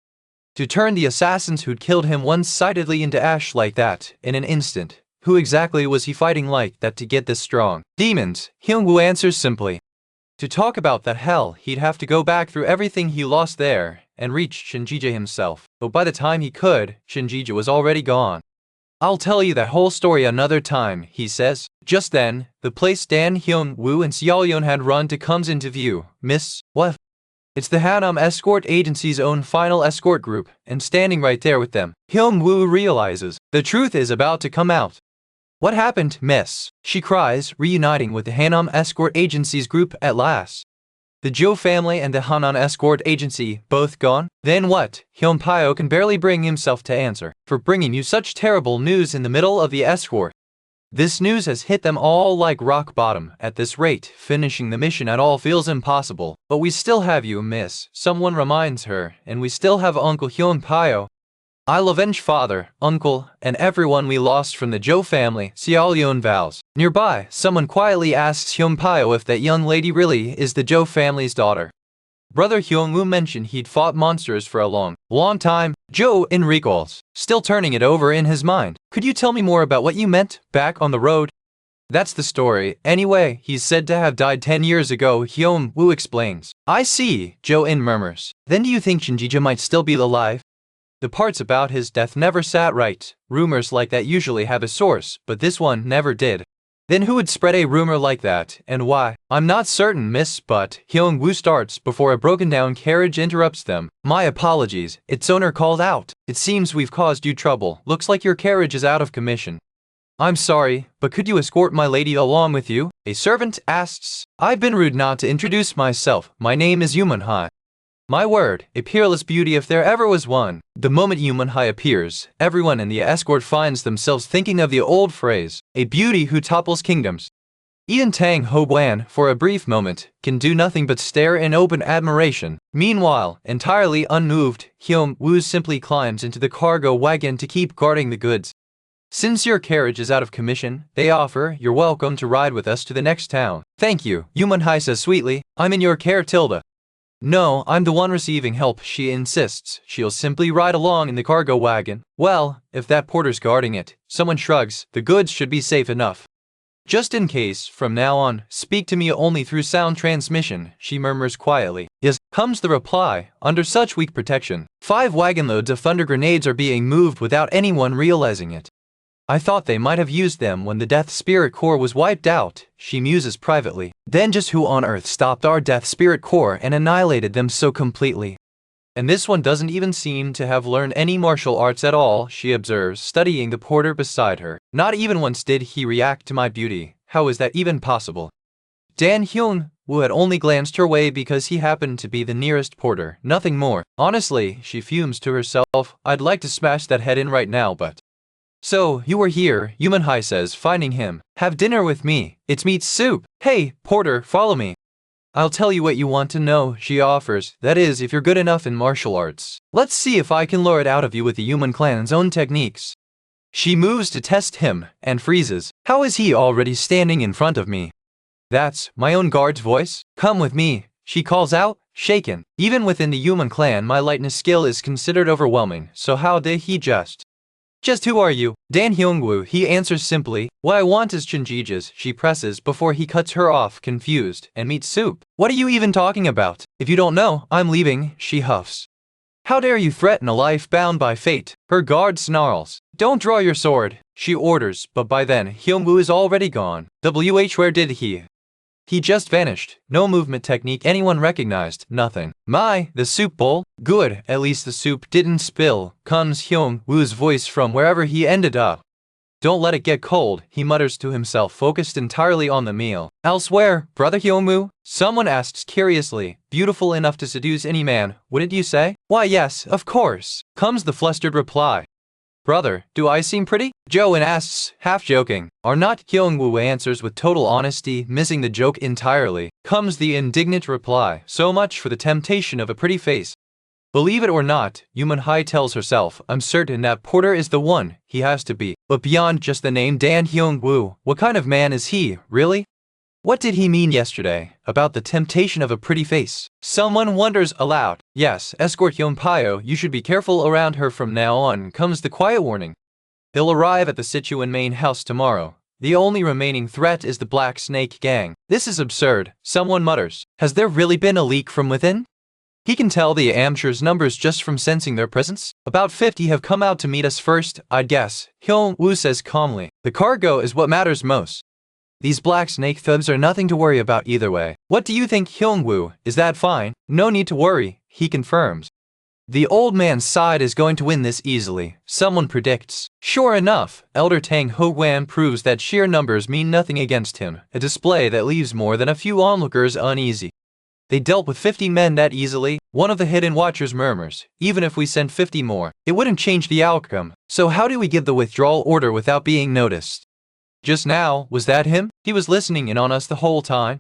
To turn the assassins who'd killed him one-sidedly into ash like that, in an instant. Who exactly was he fighting like that to get this strong? Demons, Hyeong-woo answers simply. To talk about that hell, he'd have to go back through everything he lost there, and reach Cheon Gija himself. But by the time he could, Cheon Gija was already gone. I'll tell you that whole story another time, he says. Just then, the place Dan Hyeong-woo and Seol-yoon had run to comes into view. Miss, what? It's the Hanam Escort Agency's own final escort group, and standing right there with them, Hyeong-woo realizes the truth is about to come out. What happened, miss? She cries, reuniting with the Hanam Escort Agency's group at last. The Jo family and the Hanam Escort Agency, both gone? Then what? Hyun-pyo can barely bring himself to answer, for bringing you such terrible news in the middle of the escort. This news has hit them all like rock bottom. At this rate, finishing the mission at all feels impossible. But we still have you, miss, someone reminds her, and we still have Uncle Hyun-pyo. I'll avenge father, uncle, and everyone we lost from the Jo family, Seol-yoon vows. Nearby, someone quietly asks Hyun-pyo if that young lady really is the Jo family's daughter. Brother Hyeong-woo mentioned he'd fought monsters for a long time. Jo-in recalls, still turning it over in his mind. Could you tell me more about what you meant, back on the road? That's the story. Anyway, he's said to have died 10 years ago, Hyeong-woo explains. I see, Jo-in murmurs. Then do you think Cheon Gija might still be alive? The parts about his death never sat right. Rumors like that usually have a source, but this one never did. Then who would spread a rumor like that, and why? I'm not certain, miss, but Hyeong-woo starts before a broken-down carriage interrupts them. My apologies, its owner called out. It seems we've caused you trouble. Looks like your carriage is out of commission. I'm sorry, but could you escort my lady along with you? A servant asks. I've been rude not to introduce myself. My name is Yuman-hai. My word, a peerless beauty if there ever was one. The moment Yuman-hai appears, everyone in the escort finds themselves thinking of the old phrase, a beauty who topples kingdoms. Even Tang Ho-bwan, for a brief moment, can do nothing but stare in open admiration. Meanwhile, entirely unmoved, Hyeong-woo simply climbs into the cargo wagon to keep guarding the goods. Since your carriage is out of commission, they offer, you're welcome to ride with us to the next town. Thank you, Yuman-hai says sweetly. I'm in your care, Tilda. No, I'm the one receiving help, she insists. She'll simply ride along in the cargo wagon. Well, if that porter's guarding it, someone shrugs, the goods should be safe enough. Just in case, from now on, speak to me only through sound transmission, she murmurs quietly. Yes, comes the reply, under such weak protection. 5 wagon loads of thunder grenades are being moved without anyone realizing it. I thought they might have used them when the Death Spirit Corps was wiped out, she muses privately. Then just who on earth stopped our Death Spirit Corps and annihilated them so completely? And this one doesn't even seem to have learned any martial arts at all, she observes, studying the porter beside her. Not even once did he react to my beauty. How is that even possible? Dan Hyeong-woo had only glanced her way because he happened to be the nearest porter, nothing more. Honestly, she fumes to herself, I'd like to smash that head in right now, but... So, you were here, Yuman-hai says, finding him. Have dinner with me. It's meat soup. Hey, porter, follow me. I'll tell you what you want to know, she offers. That is, if you're good enough in martial arts. Let's see if I can lure it out of you with the human clan's own techniques. She moves to test him, and freezes. How is he already standing in front of me? That's my own guard's voice. Come with me, she calls out, shaken. Even within the human clan, my lightness skill is considered overwhelming, so how did he just who are you? Dan Hyeong-woo, he answers simply. What I want is Cheon Gija's, she presses before he cuts her off, confused, and meat soup. What are you even talking about? If you don't know, I'm leaving, she huffs. How dare you threaten a life bound by fate? Her guard snarls. Don't draw your sword, she orders, but by then, Hyeong-woo is already gone. Where did he? He just vanished. No movement technique anyone recognized. Nothing. My, the soup bowl? Good, at least the soup didn't spill, comes Hyeong-woo's voice from wherever he ended up. Don't let it get cold, he mutters to himself, focused entirely on the meal. Elsewhere, brother Hyeong-woo, someone asks curiously, beautiful enough to seduce any man, wouldn't you say? Why yes, of course, comes the flustered reply. Brother, do I seem pretty? Jo-in asks, half joking. Are not? Hyeong-woo answers with total honesty, missing the joke entirely. Comes the indignant reply, so much for the temptation of a pretty face. Believe it or not, Yoon-hai tells herself, I'm certain that Porter is the one, he has to be. But beyond just the name Dan Hyeong-woo, what kind of man is he, really? What did he mean yesterday, about the temptation of a pretty face? Someone wonders aloud. Yes, escort Hyun-pyo, you should be careful around her from now on, comes the quiet warning. They'll arrive at the Sichuan main house tomorrow. The only remaining threat is the Black Snake Gang. This is absurd, someone mutters. Has there really been a leak from within? He can tell the amateur's numbers just from sensing their presence. About 50 have come out to meet us first, I'd guess, Hyeong-woo says calmly. The cargo is what matters most. These Black Snake thugs are nothing to worry about either way. What do you think, Hyeong-woo? Is that fine? No need to worry, he confirms. The old man's side is going to win this easily, someone predicts. Sure enough, Elder Tang Ho-wan proves that sheer numbers mean nothing against him, a display that leaves more than a few onlookers uneasy. They dealt with 50 men that easily, one of the hidden watchers murmurs. Even if we sent 50 more, it wouldn't change the outcome. So how do we give the withdrawal order without being noticed? Just now, was that him? He was listening in on us the whole time.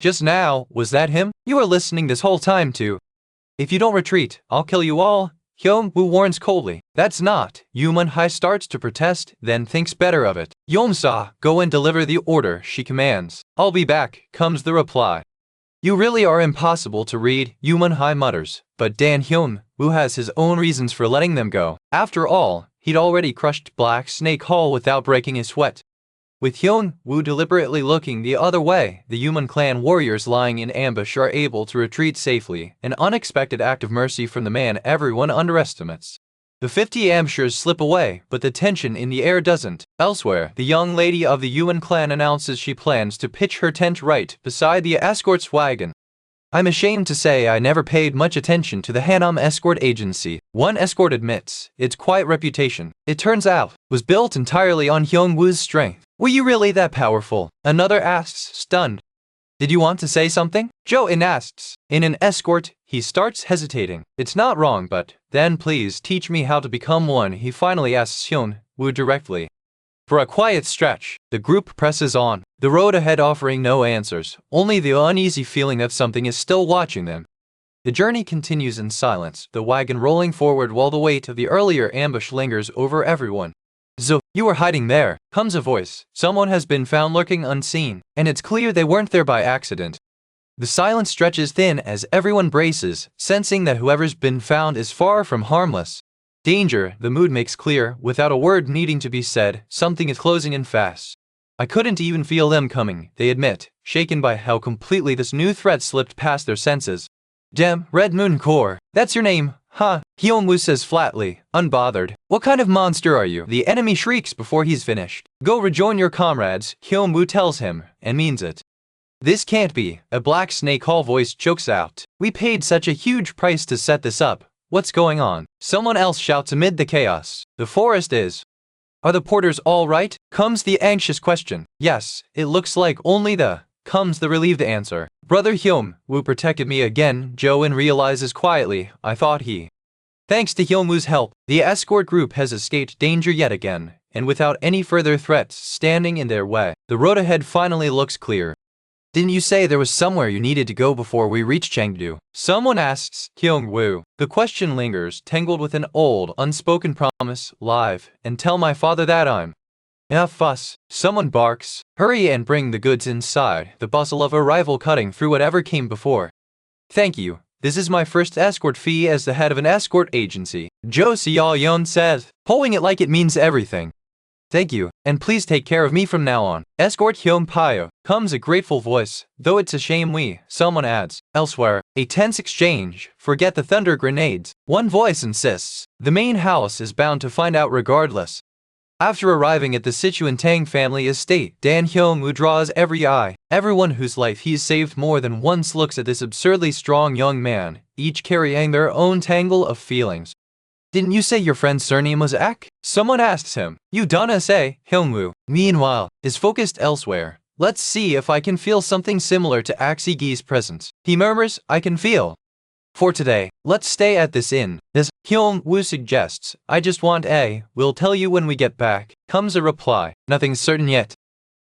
Just now, was that him? You were listening this whole time too. If you don't retreat, I'll kill you all, Hyeong-woo warns coldly. That's not. Yoon-hai starts to protest, then thinks better of it. Yeon-sa, go and deliver the order, she commands. I'll be back, comes the reply. You really are impossible to read, Yoon-hai mutters, but Dan Hyun-woo has his own reasons for letting them go. After all, he'd already crushed Black Snake Hall without breaking a sweat. With Hyeong-woo deliberately looking the other way, the Yoon clan warriors lying in ambush are able to retreat safely, an unexpected act of mercy from the man everyone underestimates. The 50 amateurs slip away, but the tension in the air doesn't. Elsewhere, the young lady of the Yoon clan announces she plans to pitch her tent right beside the escort's wagon. I'm ashamed to say I never paid much attention to the Hanam escort agency. One escort admits, its quiet reputation, it turns out, was built entirely on Hyeong-woo's strength. Were you really that powerful? Another asks, stunned. Did you want to say something? Jo-in asks. In an escort, he starts hesitating. It's not wrong, but then please teach me how to become one, he finally asks Hyun-woo directly. For a quiet stretch, the group presses on, the road ahead offering no answers, only the uneasy feeling that something is still watching them. The journey continues in silence, the wagon rolling forward while the weight of the earlier ambush lingers over everyone. So, you were hiding there, comes a voice. Someone has been found lurking unseen, and it's clear they weren't there by accident. The silence stretches thin as everyone braces, sensing that whoever's been found is far from harmless. Danger, the mood makes clear, without a word needing to be said, something is closing in fast. I couldn't even feel them coming, they admit, shaken by how completely this new threat slipped past their senses. Dem, Red Moon Core, that's your name, huh? Hyeong-woo says flatly, unbothered. What kind of monster are you? The enemy shrieks before he's finished. Go rejoin your comrades, Hyeong-woo tells him, and means it. This can't be, a Black Snake Hall voice chokes out. We paid such a huge price to set this up. What's going on? Someone else shouts amid the chaos. The forest is. Are the porters all right? Comes the anxious question. Yes, it looks like only the. Comes the relieved answer. Brother Hyung-woo protected me again, Jo-in realizes quietly. I thought he. Thanks to Hyung-woo's help, the escort group has escaped danger yet again, and without any further threats standing in their way, the road ahead finally looks clear. Didn't you say there was somewhere you needed to go before we reach Chengdu? Someone asks Hyung-woo. The question lingers, tangled with an old, unspoken promise, live, and tell my father that I'm. Enough fuss. Someone barks. Hurry and bring the goods inside, the bustle of arrival cutting through whatever came before. Thank you. This is my first escort fee as the head of an escort agency, Jo Seo-yeon says, pulling it like it means everything. Thank you, and please take care of me from now on. Escort Hyun-pyo, comes a grateful voice, though it's a shame we, someone adds. Elsewhere, a tense exchange, forget the thunder grenades. One voice insists, the main house is bound to find out regardless. After arriving at the Sichuan Tang family estate, Dan Hyung-woo draws every eye. Everyone whose life he's saved more than once looks at this absurdly strong young man, each carrying their own tangle of feelings. Didn't you say your friend's surname was Ak? Someone asks him. You don't say, Hyeong-woo, meanwhile, is focused elsewhere. Let's see if I can feel something similar to Ak Si-gi's presence. He murmurs, I can feel. For today, let's stay at this inn. As Hyeong-woo suggests, I just want a, we'll tell you when we get back, comes a reply. Nothing's certain yet.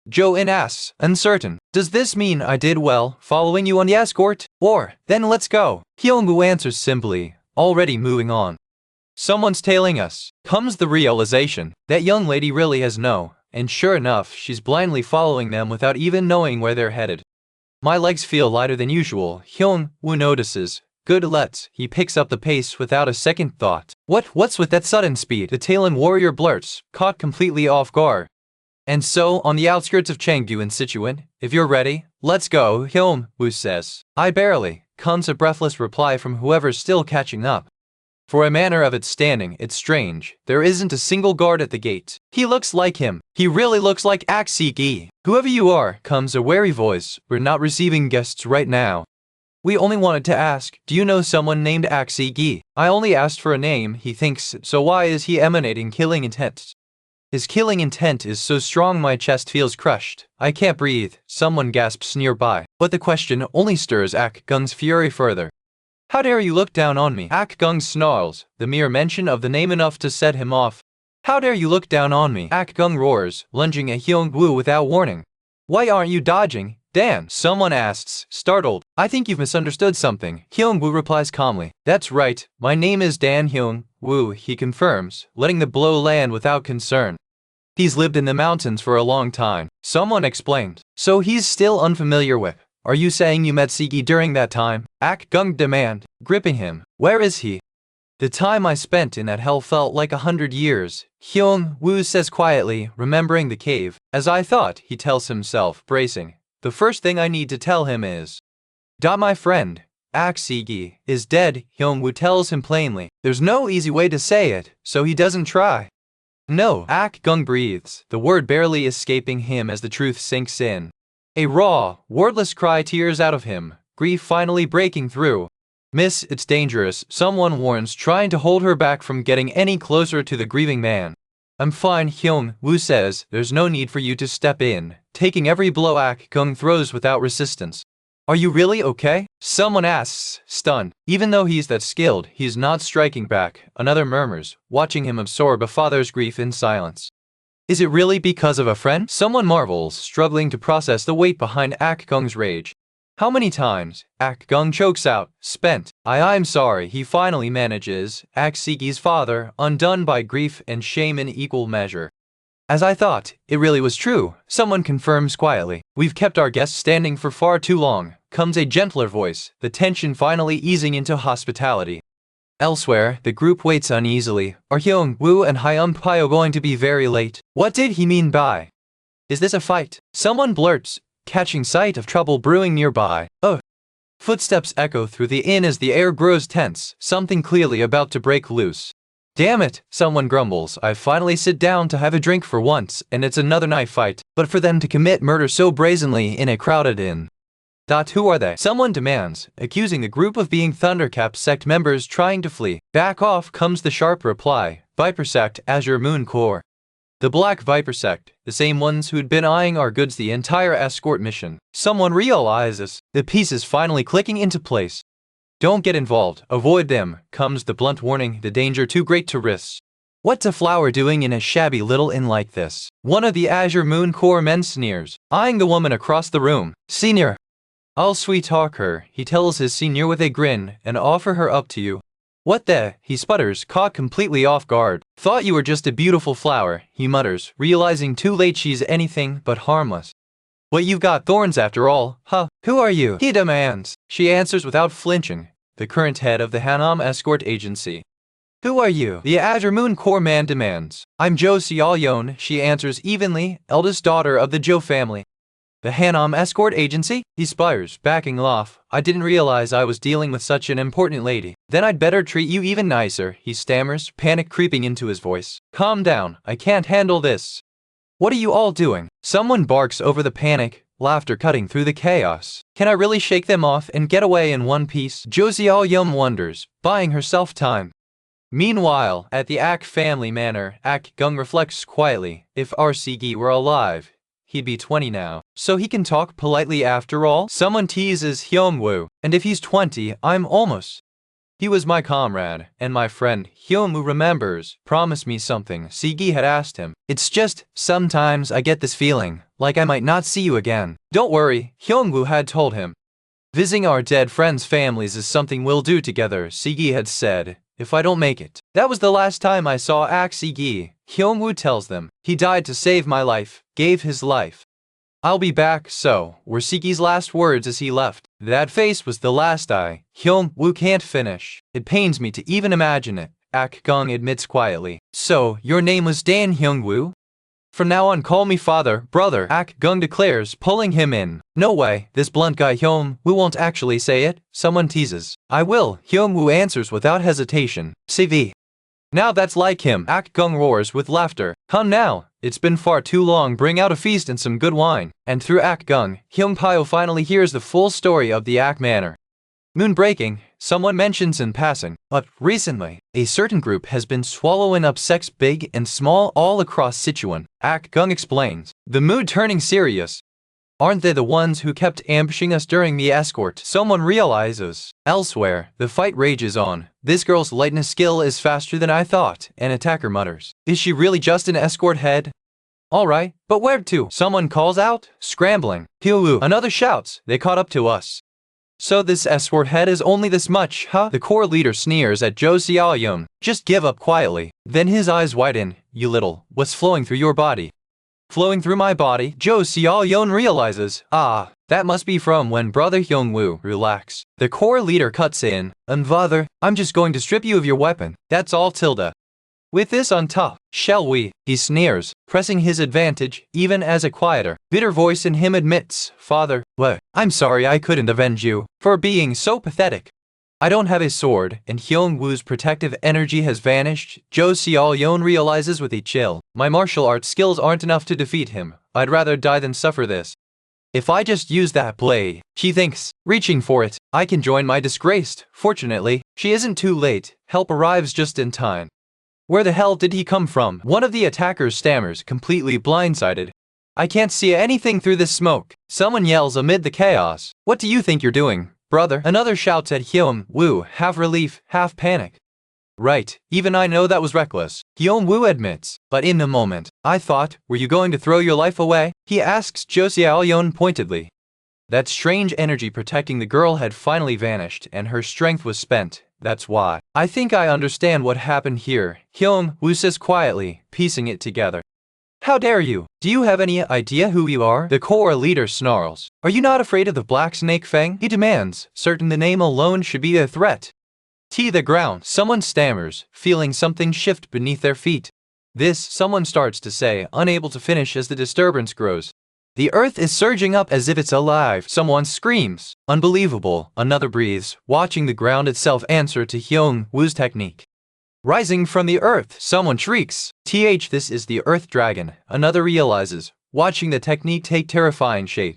Jo-in asks, uncertain. Does this mean I did well, following you on the escort? Or, then let's go. Hyeong-woo answers simply, already moving on. Someone's tailing us. Comes the realization, that young lady really has no, and sure enough, she's blindly following them without even knowing where they're headed. My legs feel lighter than usual, Hyeong-woo notices. Good let's, he picks up the pace without a second thought. What's with that sudden speed? The Talon warrior blurts, caught completely off guard. And so, on the outskirts of Chengdu in Sichuan, if you're ready, let's go, Hyeong-woo says. I barely, comes a breathless reply from whoever's still catching up. For a manner of its standing, it's strange. There isn't a single guard at the gate. He looks like him. He really looks like Ak Si-gi. Whoever you are, comes a wary voice. We're not receiving guests right now. We only wanted to ask, do you know someone named Ak Si-gi? I only asked for a name, he thinks, so why is he emanating killing intent? His killing intent is so strong my chest feels crushed. I can't breathe, someone gasps nearby. But the question only stirs Ak-gung's fury further. How dare you look down on me? Ak-gung snarls, the mere mention of the name enough to set him off. How dare you look down on me? Ak-gung roars, lunging at Hyeong-woo without warning. Why aren't you dodging? Dan, someone asks, startled. I think you've misunderstood something. Hyeong-woo replies calmly. That's right, my name is Dan Hyeong-woo, he confirms, letting the blow land without concern. He's lived in the mountains for a long time, someone explained. So he's still unfamiliar with. Are you saying you met Si-gi during that time? Ak-gung demand, gripping him. Where is he? The time I spent in that hell felt like 100 years, Hyeong-woo says quietly, remembering the cave. As I thought, he tells himself, bracing. The first thing I need to tell him is, my friend, Ak Si-gi, is dead, Hyeong-woo tells him plainly. There's no easy way to say it, so he doesn't try. No, Ak-gung breathes, the word barely escaping him as the truth sinks in. A raw, wordless cry tears out of him, grief finally breaking through. Miss, it's dangerous, someone warns, trying to hold her back from getting any closer to the grieving man. I'm fine, Hyeong-woo says, there's no need for you to step in, taking every blow Ak-gung throws without resistance. Are you really okay? Someone asks, stunned. Even though he's that skilled, he's not striking back, another murmurs, watching him absorb a father's grief in silence. Is it really because of a friend? Someone marvels, struggling to process the weight behind Ak-gung's rage. How many times? Ak-gung chokes out, spent. I'm sorry, he finally manages, Ak Si-gi's father, undone by grief and shame in equal measure. As I thought, it really was true, someone confirms quietly. We've kept our guests standing for far too long, comes a gentler voice, the tension finally easing into hospitality. Elsewhere, the group waits uneasily. Are Hyeong-woo and Hyun-pyo going to be very late? What did he mean by? Is this a fight? Someone blurts, catching sight of trouble brewing nearby. Oh. Footsteps echo through the inn as the air grows tense, something clearly about to break loose. Damn it, someone grumbles. I finally sit down to have a drink for once, and it's another knife fight. But for them to commit murder so brazenly in a crowded inn. Who are they? Someone demands, accusing the group of being Thundercap sect members trying to flee. Back off, comes the sharp reply. Viper sect, Azure Moon Corps. The Black Viper sect, the same ones who'd been eyeing our goods the entire escort mission. Someone realizes, the pieces finally clicking into place. Don't get involved, avoid them, comes the blunt warning, the danger too great to risk. What's a flower doing in a shabby little inn like this? One of the Azure Moon Corps men sneers, eyeing the woman across the room. Senior. I'll sweet-talk her, he tells his senior with a grin, and offer her up to you. What the? He sputters, caught completely off guard. Thought you were just a beautiful flower, he mutters, realizing too late she's anything but harmless. But you've got thorns after all, huh? Who are you? He demands. She answers without flinching, the current head of the Hanam escort agency. Who are you? The Azure Moon Corps man demands. I'm Jo Seol-yeon, she answers evenly, eldest daughter of the Jo family. The Hanam escort agency? He sputters, backing off. I didn't realize I was dealing with such an important lady. Then I'd better treat you even nicer, he stammers, panic creeping into his voice. Calm down, I can't handle this. What are you all doing? Someone barks over the panic, laughter cutting through the chaos. Can I really shake them off and get away in one piece? Jo Seol-yeon wonders, buying herself time. Meanwhile, at the Ak family manor, Ak Gung reflects quietly. If our Sigi were alive, he'd be 20 now. So he can talk politely after all? Someone teases Hyeong-woo. And if he's 20, I'm almost. He was my comrade, and my friend. Hyeong-woo remembers. Promise me something, Sigi had asked him. It's just, sometimes I get this feeling, like I might not see you again. Don't worry, Hyeong-woo had told him. Visiting our dead friends' families is something we'll do together, Sigi had said. If I don't make it. That was the last time I saw Ak Sigi, Hyeong-woo tells them. He died to save my life, gave his life. I'll be back, so, were Sigi's last words as he left. That face was the last Hyeong-woo can't finish. It pains me to even imagine it, Ak Gung admits quietly. So, your name was Dan Hyeong-woo? From now on call me father, brother, Ak Gung declares, pulling him in. No way, this blunt guy Hyeong-woo won't actually say it, someone teases. I will, Hyeong-woo answers without hesitation. CV. Now that's like him, Ak Gung roars with laughter. Come now, it's been far too long, bring out a feast and some good wine. And through Ak Gung, Hyung-pyo finally hears the full story of the Ak manor. Moon breaking, someone mentions in passing, but recently, a certain group has been swallowing up sects big and small all across Sichuan. Ak Gung explains, the mood turning serious. Aren't they the ones who kept ambushing us during the escort? Someone realizes. Elsewhere, the fight rages on. This girl's lightness skill is faster than I thought, an attacker mutters. Is she really just an escort head? Alright, but where to? Someone calls out, scrambling. Hyeong-woo, another shouts, they caught up to us. So this escort head is only this much, huh? The core leader sneers at Jo Seol-yeon. Just give up quietly. Then his eyes widen. You little, what's flowing through your body? Flowing through my body, Jo Seol-yeon realizes, that must be from when brother Hyeong-woo. Relax. The core leader cuts in, father, I'm just going to strip you of your weapon. That's all tilde. With this on top, shall we? He sneers, pressing his advantage, even as a quieter, bitter voice in him admits, Father, what? I'm sorry I couldn't avenge you, for being so pathetic. I don't have a sword, and Hyeong-woo's protective energy has vanished. Jo Seol-yeon realizes with a chill. My martial arts skills aren't enough to defeat him. I'd rather die than suffer this. If I just use that blade, she thinks, reaching for it, I can join my disgraced. Fortunately, she isn't too late. Help arrives just in time. Where the hell did he come from? One of the attackers stammers, completely blindsided. I can't see anything through this smoke. Someone yells amid the chaos. What do you think you're doing, brother? Another shouts at Hyeong-woo, half relief, half panic. Right, even I know that was reckless, Hyeong-woo admits. But in the moment, I thought, were you going to throw your life away? He asks Jo Seol-yeon pointedly. That strange energy protecting the girl had finally vanished and her strength was spent. That's why. I think I understand what happened here, Hyeong-woo says quietly, piecing it together. How dare you? Do you have any idea who you are? The core leader snarls. Are you not afraid of the Black Snake Fang? He demands, certain the name alone should be a threat. The ground, someone stammers, feeling something shift beneath their feet. This, someone starts to say, unable to finish as the disturbance grows. The earth is surging up as if it's alive. Someone screams. Unbelievable. Another breathes, watching the ground itself answer to Hyeong-woo's technique. Rising from the earth, someone shrieks. This is the earth dragon. Another realizes, watching the technique take terrifying shape.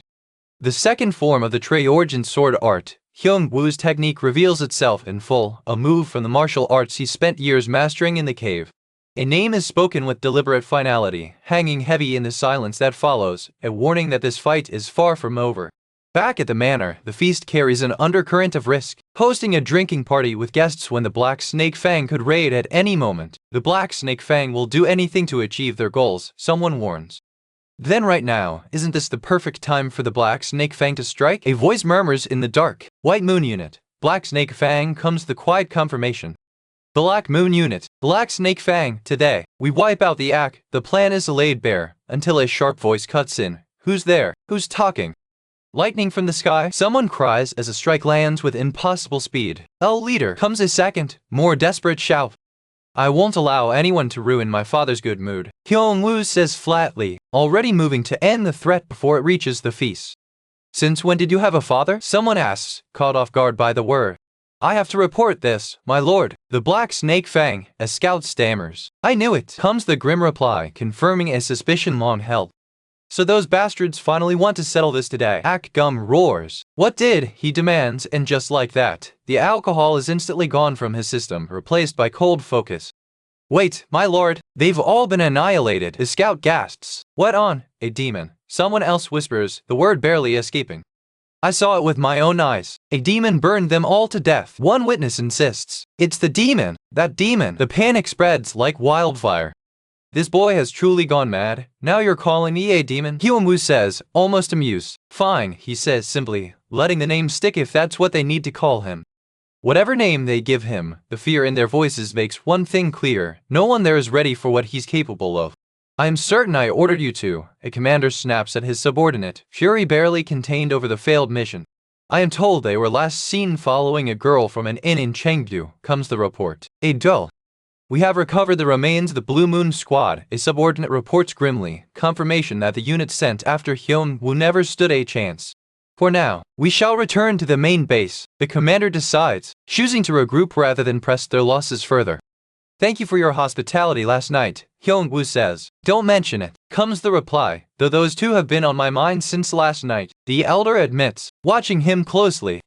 The second form of the Traorgan sword art, Hyeong-woo's technique reveals itself in full, a move from the martial arts he spent years mastering in the cave. A name is spoken with deliberate finality, hanging heavy in the silence that follows, a warning that this fight is far from over. Back at the manor, the feast carries an undercurrent of risk, hosting a drinking party with guests when the Black Snake Fang could raid at any moment. The Black Snake Fang will do anything to achieve their goals, someone warns. Then right now, isn't this the perfect time for the Black Snake Fang to strike? A voice murmurs in the dark. White Moon Unit. Black Snake Fang comes the quiet confirmation. Black Moon Unit, Black Snake Fang, today, we wipe out the Ak. The plan is laid bare, until a sharp voice cuts in. Who's there? Who's talking? Lightning from the sky, someone cries as a strike lands with impossible speed. Leader, comes a second, more desperate shout. I won't allow anyone to ruin my father's good mood. Hyeong-woo says flatly, already moving to end the threat before it reaches the feast. Since when did you have a father? Someone asks, caught off guard by the word. I have to report this, my lord. The Black Snake Fang, a scout stammers. I knew it, comes the grim reply, confirming a suspicion long held. So those bastards finally want to settle this today. Ak-gum roars. What did? He demands, and just like that, the alcohol is instantly gone from his system, replaced by cold focus. Wait, my lord, they've all been annihilated, the scout gasps. What on? A demon. Someone else whispers, the word barely escaping. I saw it with my own eyes. A demon burned them all to death. One witness insists. It's the demon. That demon. The panic spreads like wildfire. This boy has truly gone mad. Now you're calling me a demon? Hyeong-woo says, almost amused. Fine, he says simply, letting the name stick if that's what they need to call him. Whatever name they give him, the fear in their voices makes one thing clear. No one there is ready for what he's capable of. I am certain I ordered you to. A commander snaps at his subordinate, fury barely contained over the failed mission. I am told they were last seen following a girl from an inn in Cheongju, comes the report. A dull. We have recovered the remains of the Blue Moon Squad, a subordinate reports grimly, confirmation that the unit sent after Hyeong-woo never stood a chance. For now, we shall return to the main base, the commander decides, choosing to regroup rather than press their losses further. Thank you for your hospitality last night, Hyeong-woo says. Don't mention it, comes the reply, though those two have been on my mind since last night, the elder admits, watching him closely.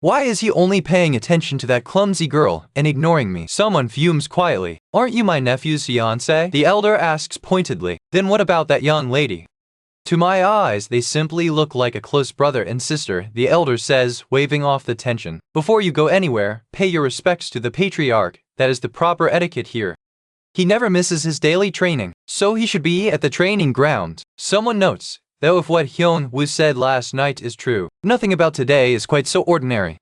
Why is he only paying attention to that clumsy girl and ignoring me? Someone fumes quietly. Aren't you my nephew's fiancé? The elder asks pointedly. Then what about that young lady? To my eyes, they simply look like a close brother and sister, the elder says, waving off the tension. Before you go anywhere, pay your respects to the patriarch. That is the proper etiquette here. He never misses his daily training, so he should be at the training ground. Someone notes. Though if what Hyeong-woo said last night is true, nothing about today is quite so ordinary.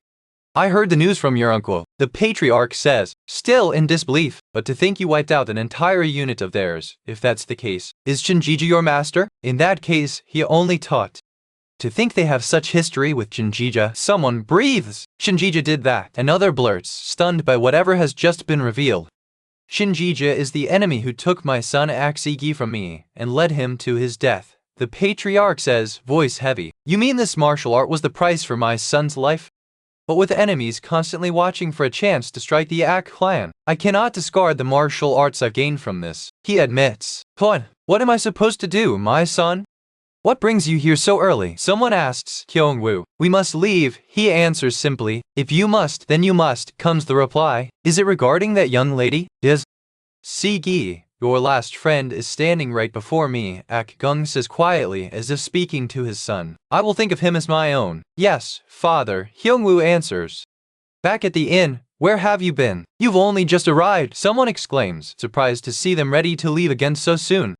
I heard the news from your uncle, the patriarch says, still in disbelief, but to think you wiped out an entire unit of theirs, if that's the case. Is Cheon Gija your master? In that case, he only taught. To think they have such history with Cheon Gija, someone breathes. Cheon Gija did that. Another blurts, stunned by whatever has just been revealed. Cheon Gija is the enemy who took my son Ak-gi from me and led him to his death. The patriarch says, voice heavy. You mean this martial art was the price for my son's life? But with enemies constantly watching for a chance to strike the Ak clan, I cannot discard the martial arts I've gained from this. He admits. What am I supposed to do, my son? What brings you here so early? Someone asks Hyeong-woo. We must leave, he answers simply. If you must, then you must, comes the reply. Is it regarding that young lady? Si-gi. Your last friend is standing right before me, Ak-gung says quietly, as if speaking to his son. I will think of him as my own. Yes, father, Hyeong-woo answers. Back at the inn, where have you been? You've only just arrived, someone exclaims, surprised to see them ready to leave again so soon.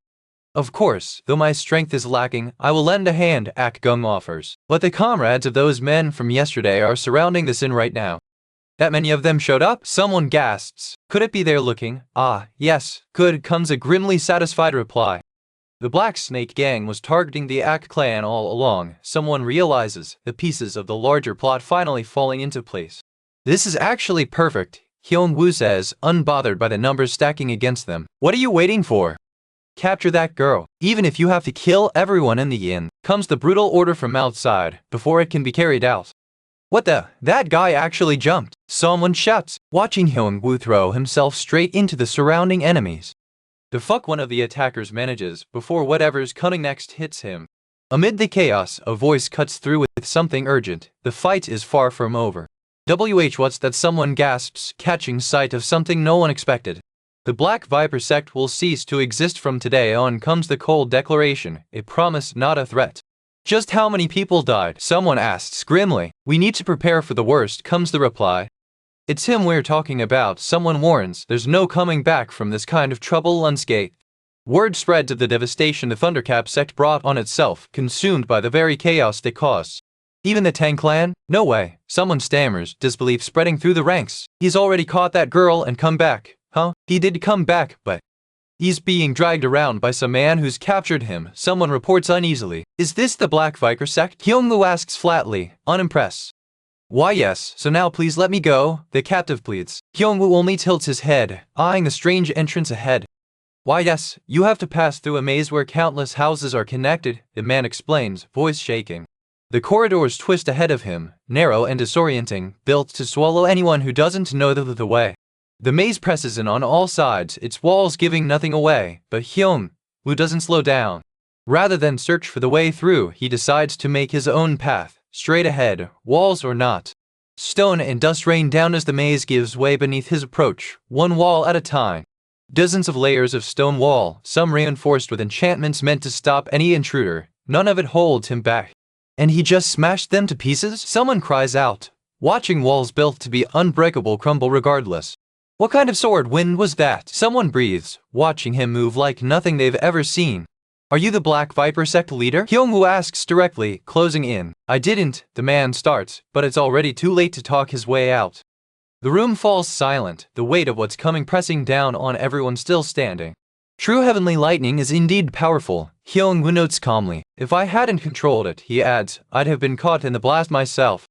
Of course, though my strength is lacking, I will lend a hand, Ak-gung offers. But the comrades of those men from yesterday are surrounding this inn right now. That many of them showed up? Someone gasps. Could it be they're looking? Ah, yes, could, comes a grimly satisfied reply. The Black Snake Gang was targeting the Ak clan all along. Someone realizes, the pieces of the larger plot finally falling into place. This is actually perfect, Hyeong-woo says, unbothered by the numbers stacking against them. What are you waiting for? Capture that girl, even if you have to kill everyone in the inn, comes the brutal order from outside, before it can be carried out. What the? That guy actually jumped. Someone shouts, watching Hyeong-woo throw himself straight into the surrounding enemies. The fuck one of the attackers manages, before whatever's coming next hits him. Amid the chaos, a voice cuts through with something urgent. The fight is far from over. What's that? Someone gasps, catching sight of something no one expected. The Black Viper sect will cease to exist from today on, comes the cold declaration, a promise not a threat. Just how many people died? Someone asks grimly. We need to prepare for the worst, comes the reply. It's him we're talking about, someone warns. There's no coming back from this kind of trouble unscathed. Word spreads of the devastation the Thundercap sect brought on itself, consumed by the very chaos they caused. Even the Tang clan? No way. Someone stammers, disbelief spreading through the ranks. He's already caught that girl and come back. Huh? He did come back, but he's being dragged around by some man who's captured him, someone reports uneasily. Is this the Black Viper sect? Hyeong-woo asks flatly, unimpressed. Why yes, so now please let me go, the captive pleads. Hyeong-woo only tilts his head, eyeing the strange entrance ahead. Why yes, you have to pass through a maze where countless houses are connected, the man explains, voice shaking. The corridors twist ahead of him, narrow and disorienting, built to swallow anyone who doesn't know the way. The maze presses in on all sides, its walls giving nothing away, but Hyeong-woo doesn't slow down. Rather than search for the way through, he decides to make his own path, straight ahead, walls or not. Stone and dust rain down as the maze gives way beneath his approach, one wall at a time. Dozens of layers of stone wall, some reinforced with enchantments meant to stop any intruder. None of it holds him back. And he just smashed them to pieces? Someone cries out, watching walls built to be unbreakable crumble regardless. What kind of sword wind was that? Someone breathes, watching him move like nothing they've ever seen. Are you the Black Viper sect leader? Hyeong-woo asks directly, closing in. I didn't, the man starts, but it's already too late to talk his way out. The room falls silent, the weight of what's coming pressing down on everyone still standing. True heavenly lightning is indeed powerful, Hyeong-woo notes calmly. If I hadn't controlled it, he adds, I'd have been caught in the blast myself.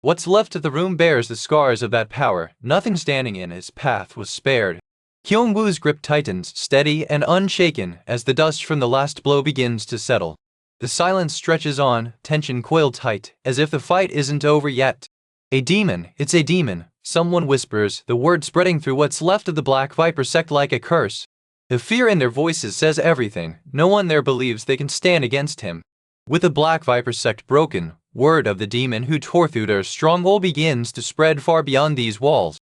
What's left of the room bears the scars of that power. Nothing standing in its path was spared. Hyeong-woo's grip tightens, steady and unshaken, as the dust from the last blow begins to settle. The silence stretches on, tension coiled tight, as if the fight isn't over yet. A demon, it's a demon, someone whispers, the word spreading through what's left of the Black Viper sect like a curse. The fear in their voices says everything. No one there believes they can stand against him. With the Black Viper sect broken, word of the demon who tore through their stronghold begins to spread far beyond these walls.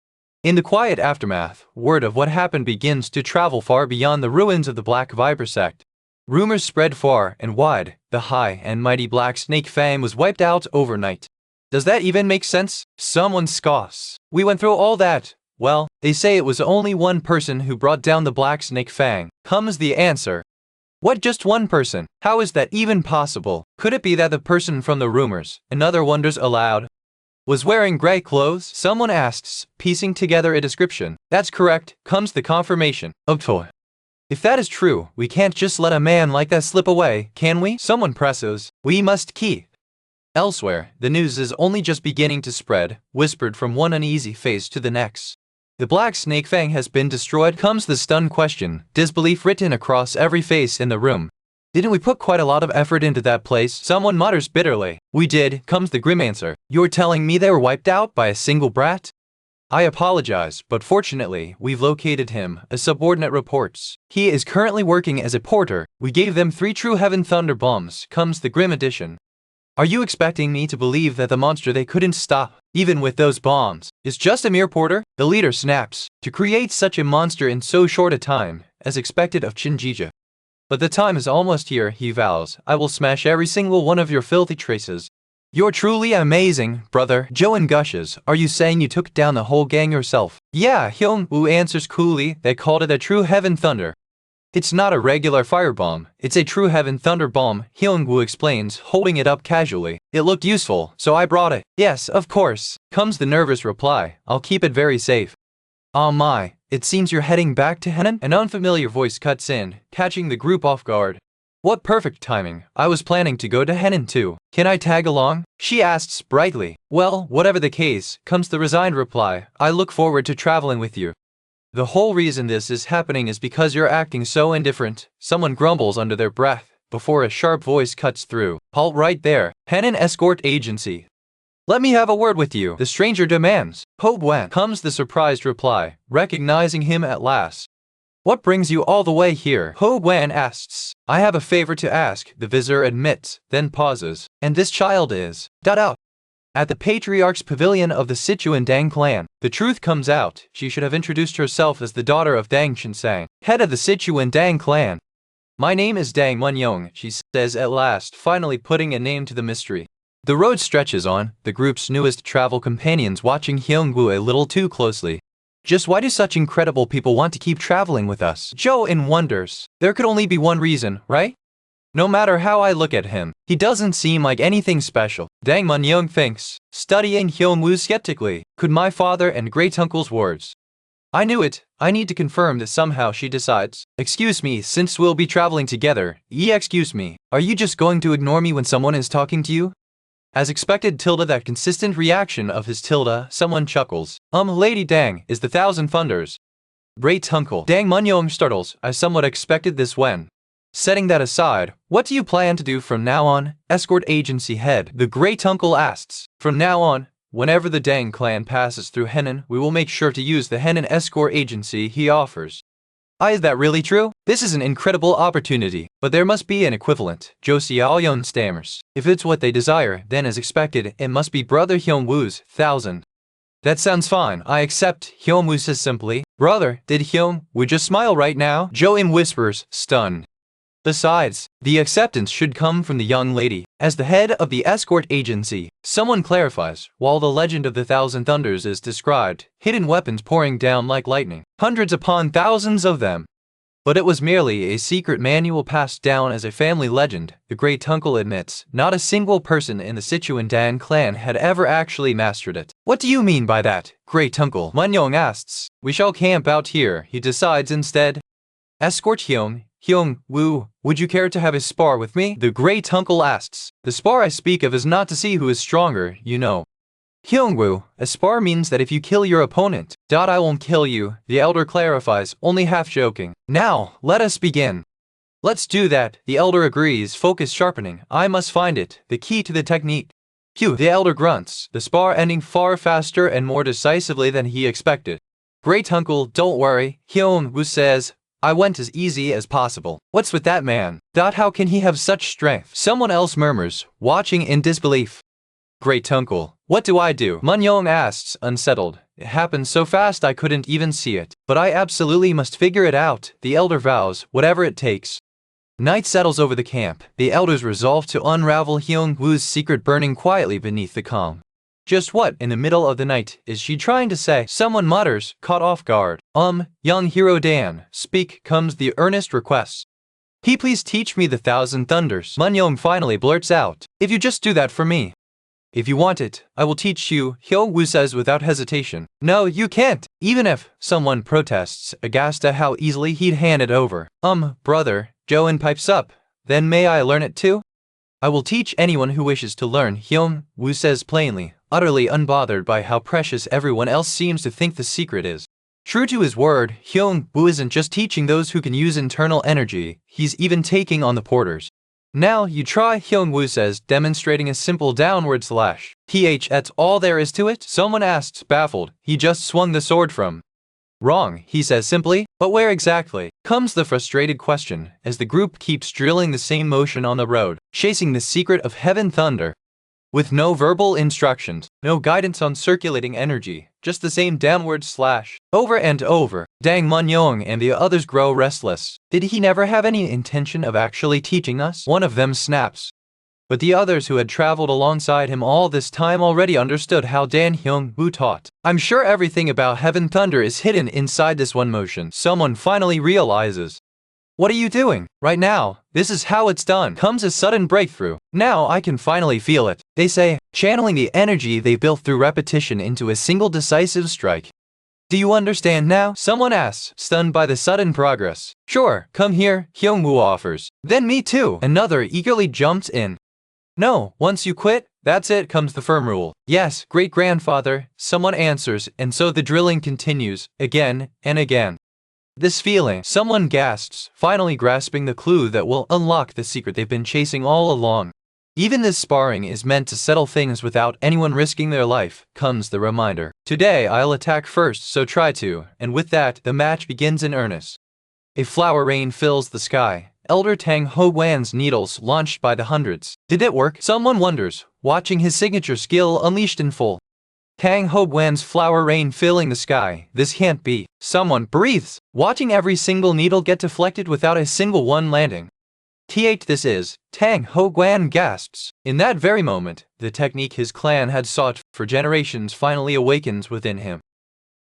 In the quiet aftermath, word of what happened begins to travel far beyond the ruins of the Black Viper sect. Rumors spread far and wide. The high and mighty Black Snake Fang was wiped out overnight. Does that even make sense? Someone scoffs. We went through all that. Well, they say it was only one person who brought down the Black Snake Fang. Comes the answer. What, just one person? How is that even possible? Could it be that the person from the rumors, another wonders aloud, was wearing gray clothes? Someone asks, piecing together a description. That's correct, comes the confirmation. If that is true, we can't just let a man like that slip away, can we? Someone presses. We must keep. Elsewhere, the news is only just beginning to spread, whispered from one uneasy face to the next. The Black Snake Fang has been destroyed, comes the stunned question, disbelief written across every face in the room. Didn't we put quite a lot of effort into that place? Someone mutters bitterly. We did, comes the grim answer. You're telling me they were wiped out by a single brat? I apologize, but fortunately, we've located him, a subordinate reports. He is currently working as a porter. We gave them 3 true heaven thunder bombs, comes the grim addition. Are you expecting me to believe that the monster they couldn't stop, even with those bombs, is just a mere porter? The leader snaps. To create such a monster in so short a time, as expected of Cheon Gija. But the time is almost here, he vows. I will smash every single one of your filthy traces. You're truly amazing, brother. Joan gushes. Are you saying you took down the whole gang yourself? Yeah, Hyeong-woo answers coolly. They called it a true heaven thunder. It's not a regular firebomb. It's a true heaven thunder bomb, Hyeong-woo explains, holding it up casually. It looked useful, so I brought it. Yes, of course, comes the nervous reply. I'll keep it very safe. Oh my, it seems you're heading back to Henan? An unfamiliar voice cuts in, catching the group off guard. What perfect timing. I was planning to go to Henan too. Can I tag along? She asks brightly. Well, whatever the case, comes the resigned reply. I look forward to traveling with you. The whole reason this is happening is because you're acting so indifferent. Someone grumbles under their breath, before a sharp voice cuts through. Halt right there. Henan Escort Agency. Let me have a word with you, the stranger demands. Ho-Bwan, comes the surprised reply, recognizing him at last. What brings you all the way here? Ho-Bwan asks. I have a favor to ask, the visitor admits, then pauses. And this child is... At the Patriarch's Pavilion of the Sichuan Dang clan, the truth comes out. She should have introduced herself as the daughter of Dang Hyungsang, head of the Sichuan Dang clan. My name is Dang Munyoung, she says at last, finally putting a name to the mystery. The road stretches on, the group's newest travel companions watching Hyeong-woo a little too closely. Just why do such incredible people want to keep traveling with us? Jo-in wonders. There could only be one reason, right? No matter how I look at him, he doesn't seem like anything special. Dang Munyoung thinks, studying Hyeong-woo skeptically. Could my father and great-uncle's words? I knew it. I need to confirm that somehow, she decides. Excuse me, since we'll be traveling together. Excuse me. Are you just going to ignore me when someone is talking to you? As expected, that consistent reaction of his someone chuckles. Lady Dang, is the Thousand Thunders. Great uncle. Dang Munyoung startles. I somewhat expected this when. Setting that aside, what do you plan to do from now on? Escort agency head. The great uncle asks. From now on, whenever the Dang clan passes through Henan, we will make sure to use the Henan escort agency he offers. Is that really true? This is an incredible opportunity, but there must be an equivalent. Jo Xiaoyun stammers. If it's what they desire, then as expected, it must be Brother Hyeong-woo's 1,000. That sounds fine, I accept, Hyeong-woo says simply. Brother, did Hyeong-woo just smile right now? Jo-im whispers, stunned. Besides, the acceptance should come from the young lady. As the head of the escort agency, someone clarifies, while the legend of the Thousand Thunders is described, hidden weapons pouring down like lightning, hundreds upon thousands of them. But it was merely a secret manual passed down as a family legend, the great uncle admits. Not a single person in the Sichuan Dan clan had ever actually mastered it. What do you mean by that, great uncle? Manhwa asks. We shall camp out here, he decides instead. Escort Hyeong-woo, would you care to have a spar with me? The great uncle asks. The spar I speak of is not to see who is stronger, you know. Hyeong-woo, a spar means that if you kill your opponent, I won't kill you, the elder clarifies, only half joking. Now, let us begin. Let's do that, the elder agrees, focus sharpening. I must find it, the key to the technique. Phew, the elder grunts, the spar ending far faster and more decisively than he expected. Great uncle, don't worry, Hyeong-woo says. I went as easy as possible. What's with that man? How can he have such strength? Someone else murmurs, watching in disbelief. Great uncle, what do I do? Manhwa asks, unsettled. It happened so fast I couldn't even see it. But I absolutely must figure it out, the elder vows, whatever it takes. Night settles over the camp. The elders resolve to unravel Hyeong-woo's secret burning quietly beneath the calm. Just what, in the middle of the night, is she trying to say? Someone mutters, caught off guard. Young hero Dan, speak, comes the earnest request. Please teach me the Thousand Thunders. Manhwa finally blurts out. If you just do that for me. If you want it, I will teach you, Hyeong-woo says without hesitation. No, you can't. Even if, someone protests, aghast at how easily he'd hand it over. Brother, Jo-in pipes up. Then may I learn it too? I will teach anyone who wishes to learn, Hyeong-woo says plainly, utterly unbothered by how precious everyone else seems to think the secret is. True to his word, Hyeong-woo isn't just teaching those who can use internal energy, he's even taking on the porters. Now you try, Hyeong-woo says, demonstrating a simple downward slash. That's all there is to it? Someone asks, baffled. He just swung the sword from. Wrong, he says simply. But where exactly? Comes the frustrated question, as the group keeps drilling the same motion on the road, chasing the secret of heaven thunder. With no verbal instructions, no guidance on circulating energy, just the same downward slash, over and over. Dang, Manhwa and the others grow restless. Did he never have any intention of actually teaching us? One of them snaps. But the others who had traveled alongside him all this time already understood how Dan Hyeong-woo taught. I'm sure everything about heaven thunder is hidden inside this one motion. Someone finally realizes. What are you doing? Right now, this is how it's done. Comes a sudden breakthrough. Now I can finally feel it. They say, channeling the energy they built through repetition into a single decisive strike. Do you understand now? Someone asks, stunned by the sudden progress. Sure, come here, Hyeong-woo offers. Then me too. Another eagerly jumps in. No, once you quit, that's it, comes the firm rule. Yes, great-grandfather, someone answers, and so the drilling continues, again and again. This feeling, someone gasps, finally grasping the clue that will unlock the secret they've been chasing all along. Even this sparring is meant to settle things without anyone risking their life, comes the reminder. Today I'll attack first, so try to, and with that, the match begins in earnest. A flower rain fills the sky. Elder Tang Ho-wan's needles launched by the hundreds. Did it work? Someone wonders, watching his signature skill unleashed in full. Tang Ho-wan's flower rain filling the sky. This can't be. Someone breathes, watching every single needle get deflected without a single one landing. This is, Tang Ho-wan gasps. In that very moment, the technique his clan had sought for generations finally awakens within him.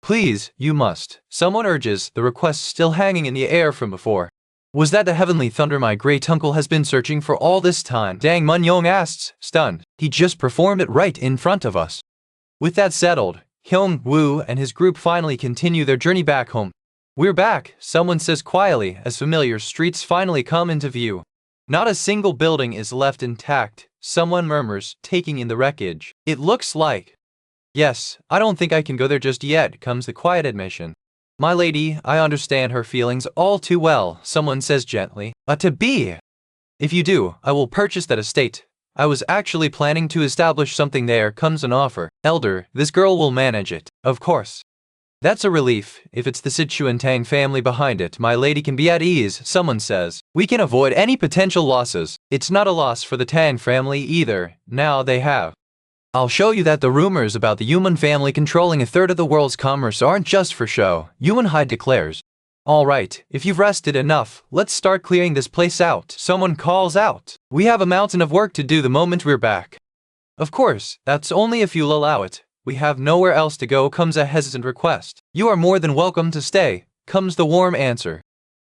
Please, you must. Someone urges, the request still hanging in the air from before. Was that the heavenly thunder my great uncle has been searching for all this time? Dang, Manhwa asks, stunned. He just performed it right in front of us. With that settled, Hyeong-woo and his group finally continue their journey back home. We're back, someone says quietly as familiar streets finally come into view. Not a single building is left intact, someone murmurs, taking in the wreckage. It looks like. Yes, I don't think I can go there just yet, comes the quiet admission. My lady, I understand her feelings all too well, someone says gently. To be. If you do, I will purchase that estate. I was actually planning to establish something there, comes an offer. Elder, this girl will manage it. Of course. That's a relief. If it's the Sichuan Tang family behind it, my lady can be at ease, someone says. We can avoid any potential losses. It's not a loss for the Tang family either. Now they have. I'll show you that the rumors about the human family controlling a third of the world's commerce aren't just for show, Yuan-hai declares. Alright, if you've rested enough, let's start clearing this place out, someone calls out. We have a mountain of work to do the moment we're back. Of course, that's only if you'll allow it. We have nowhere else to go, comes a hesitant request. You are more than welcome to stay, comes the warm answer.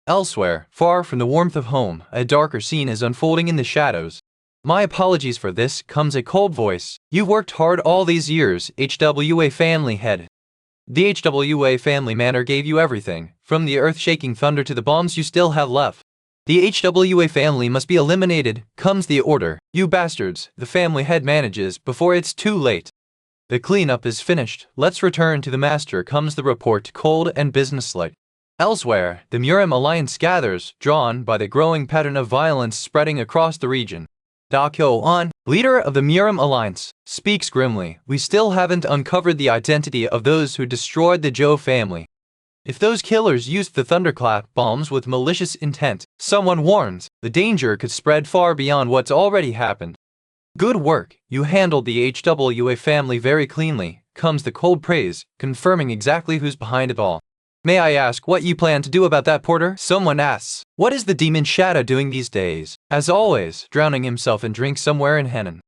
Elsewhere, far from the warmth of home, a darker scene is unfolding in the shadows. My apologies for this, comes a cold voice. You've worked hard all these years, HWA family head. The HWA family manor gave you everything, from the earth-shaking thunder to the bombs you still have left. The HWA family must be eliminated, comes the order. You bastards, the family head manages, before it's too late. The cleanup is finished, let's return to the master, comes the report, cold and businesslike. Elsewhere, the Murim alliance gathers, drawn by the growing pattern of violence spreading across the region. Da Kyo-an, leader of the Murim alliance, speaks grimly. We still haven't uncovered the identity of those who destroyed the Zhou family. If those killers used the thunderclap bombs with malicious intent, someone warns, the danger could spread far beyond what's already happened. Good work, you handled the HWA family very cleanly, comes the cold praise, confirming exactly who's behind it all. May I ask what you plan to do about that, Porter? Someone asks. What is the demon Shadow doing these days? As always, drowning himself in drink somewhere in Henan.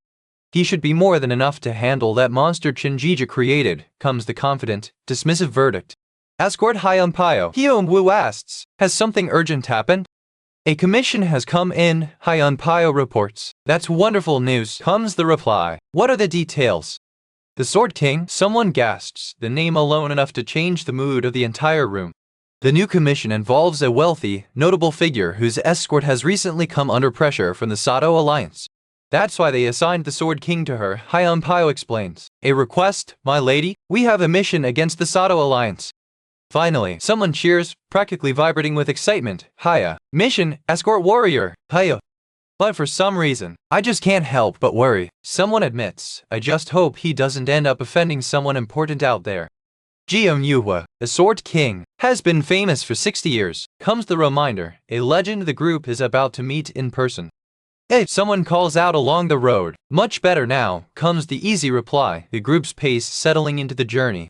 He should be more than enough to handle that monster Cheon Gija created, comes the confident, dismissive verdict. Escort Hyeong-woo asks, has something urgent happened? A commission has come in, Hyeong-woo reports. That's wonderful news, comes the reply. What are the details? The Sword King, someone gasps, the name alone enough to change the mood of the entire room. The new commission involves a wealthy, notable figure whose escort has recently come under pressure from the Sato alliance. That's why they assigned the Sword King to her, Hyeong-woo explains. A request, my lady? We have a mission against the Sato alliance. Finally, someone cheers, practically vibrating with excitement. Haya. Mission, escort warrior. Haya. But for some reason, I just can't help but worry. Someone admits, I just hope he doesn't end up offending someone important out there. Hyeong-woo, the Sword King, has been famous for 60 years. Comes the reminder, a legend the group is about to meet in person. Hey, someone calls out along the road. Much better now, comes the easy reply, the group's pace settling into the journey.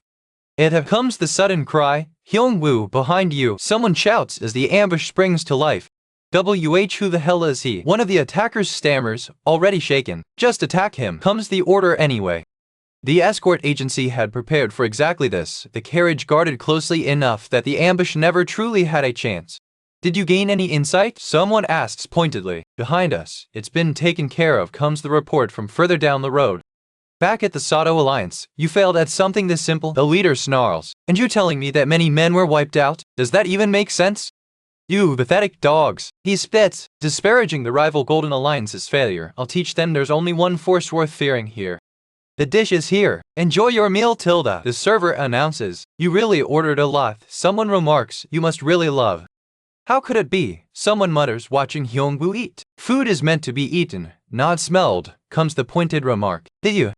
Comes the sudden cry, Hyeong-woo, behind you, someone shouts as the ambush springs to life. Who the hell is he? One of the attackers stammers, already shaken. Just attack him, comes the order anyway. The escort agency had prepared for exactly this, the carriage guarded closely enough that the ambush never truly had a chance. Did you gain any insight? Someone asks pointedly. Behind us, it's been taken care of, comes the report from further down the road. Back at the Sato Alliance, you failed at something this simple? The leader snarls. And you telling me that many men were wiped out? Does that even make sense? You pathetic dogs. He spits, disparaging the rival Golden Alliance's failure. I'll teach them there's only one force worth fearing here. The dish is here. Enjoy your meal, Tilda. The server announces. You really ordered a lot. Someone remarks, you must really love. How could it be? Someone mutters, watching Hyeong-woo eat. Food is meant to be eaten, not smelled, comes the pointed remark. Did you?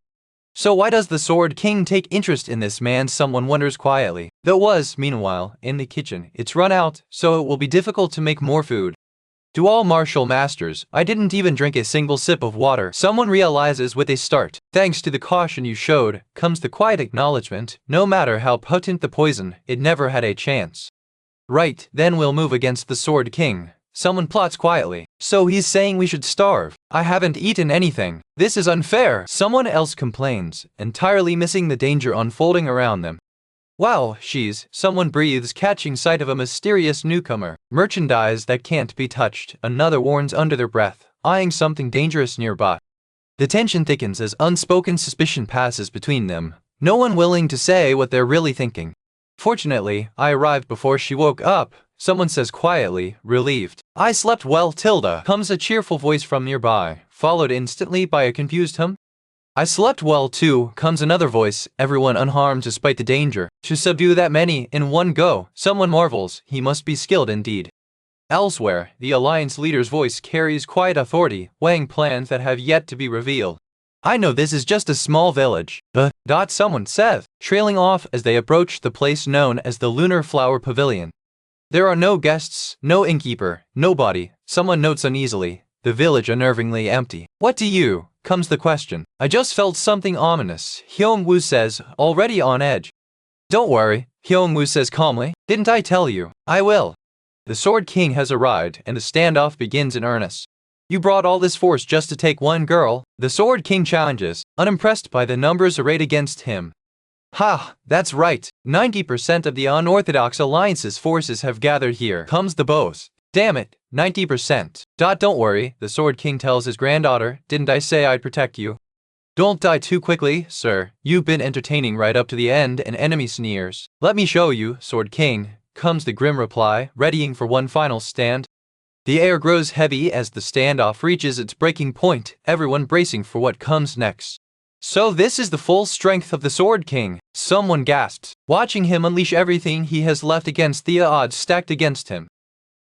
So why does the Sword King take interest in this man? Someone wonders quietly. There was, meanwhile, in the kitchen. It's run out, so it will be difficult to make more food. To all martial masters, I didn't even drink a single sip of water. Someone realizes with a start. Thanks to the caution you showed, comes the quiet acknowledgement. No matter how potent the poison, it never had a chance. Right, then we'll move against the Sword King. Someone plots quietly. So he's saying we should starve. I haven't eaten anything. This is unfair. Someone else complains, entirely missing the danger unfolding around them. Wow, someone breathes, catching sight of a mysterious newcomer. Merchandise that can't be touched, another warns under their breath, eyeing something dangerous nearby. The tension thickens as unspoken suspicion passes between them, no one willing to say what they're really thinking. Fortunately, I arrived before she woke up. Someone says quietly, relieved. I slept well, Tilda, comes a cheerful voice from nearby, followed instantly by a confused hum. I slept well too, comes another voice, everyone unharmed despite the danger. To subdue that many in one go, someone marvels, he must be skilled indeed. Elsewhere, the alliance leader's voice carries quiet authority, weighing plans that have yet to be revealed. I know this is just a small village, but someone says, trailing off as they approach the place known as the Lunar Flower Pavilion. There are no guests, no innkeeper, nobody, someone notes uneasily, the village unnervingly empty. What do you? Comes the question. I just felt something ominous, Hyeong-woo says, already on edge. Don't worry, Hyeong-woo says calmly, didn't I tell you? I will. The Sword King has arrived and the standoff begins in earnest. You brought all this force just to take one girl? The Sword King challenges, unimpressed by the numbers arrayed against him. Ha, that's right, 90% of the unorthodox alliance's forces have gathered here, comes the boast. Damn it, 90%. Don't worry, the Sword King tells his granddaughter, didn't I say I'd protect you? Don't die too quickly, sir, you've been entertaining right up to the end and enemy sneers. Let me show you, Sword King, comes the grim reply, readying for one final stand. The air grows heavy as the standoff reaches its breaking point, everyone bracing for what comes next. So this is the full strength of the Sword King, someone gasped, watching him unleash everything he has left against the odds stacked against him.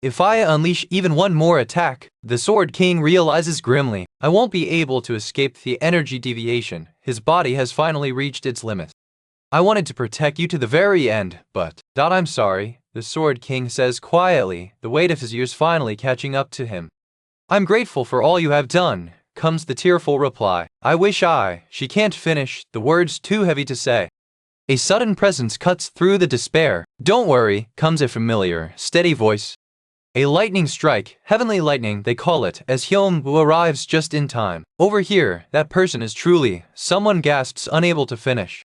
If I unleash even one more attack, the Sword King realizes grimly, I won't be able to escape the energy deviation. His body has finally reached its limit. I wanted to protect you to the very end, but I'm sorry, the Sword King says quietly, the weight of his years finally catching up to him. I'm grateful for all you have done, comes the tearful reply. I wish she can't finish, the words too heavy to say. A sudden presence cuts through the despair. Don't worry, comes a familiar, steady voice. A lightning strike, heavenly lightning they call it, as Hyeong-woo arrives just in time. Over here, that person is truly, someone gasps unable to finish.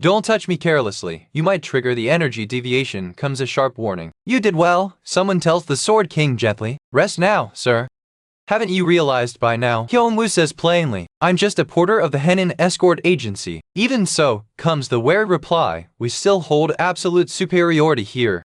Don't touch me carelessly, you might trigger the energy deviation, comes a sharp warning. You did well, someone tells the Sword King gently. Rest now, sir. Haven't you realized by now? Hyeong-woo says plainly, I'm just a porter of the Henin escort agency. Even so, comes the wary reply, we still hold absolute superiority here.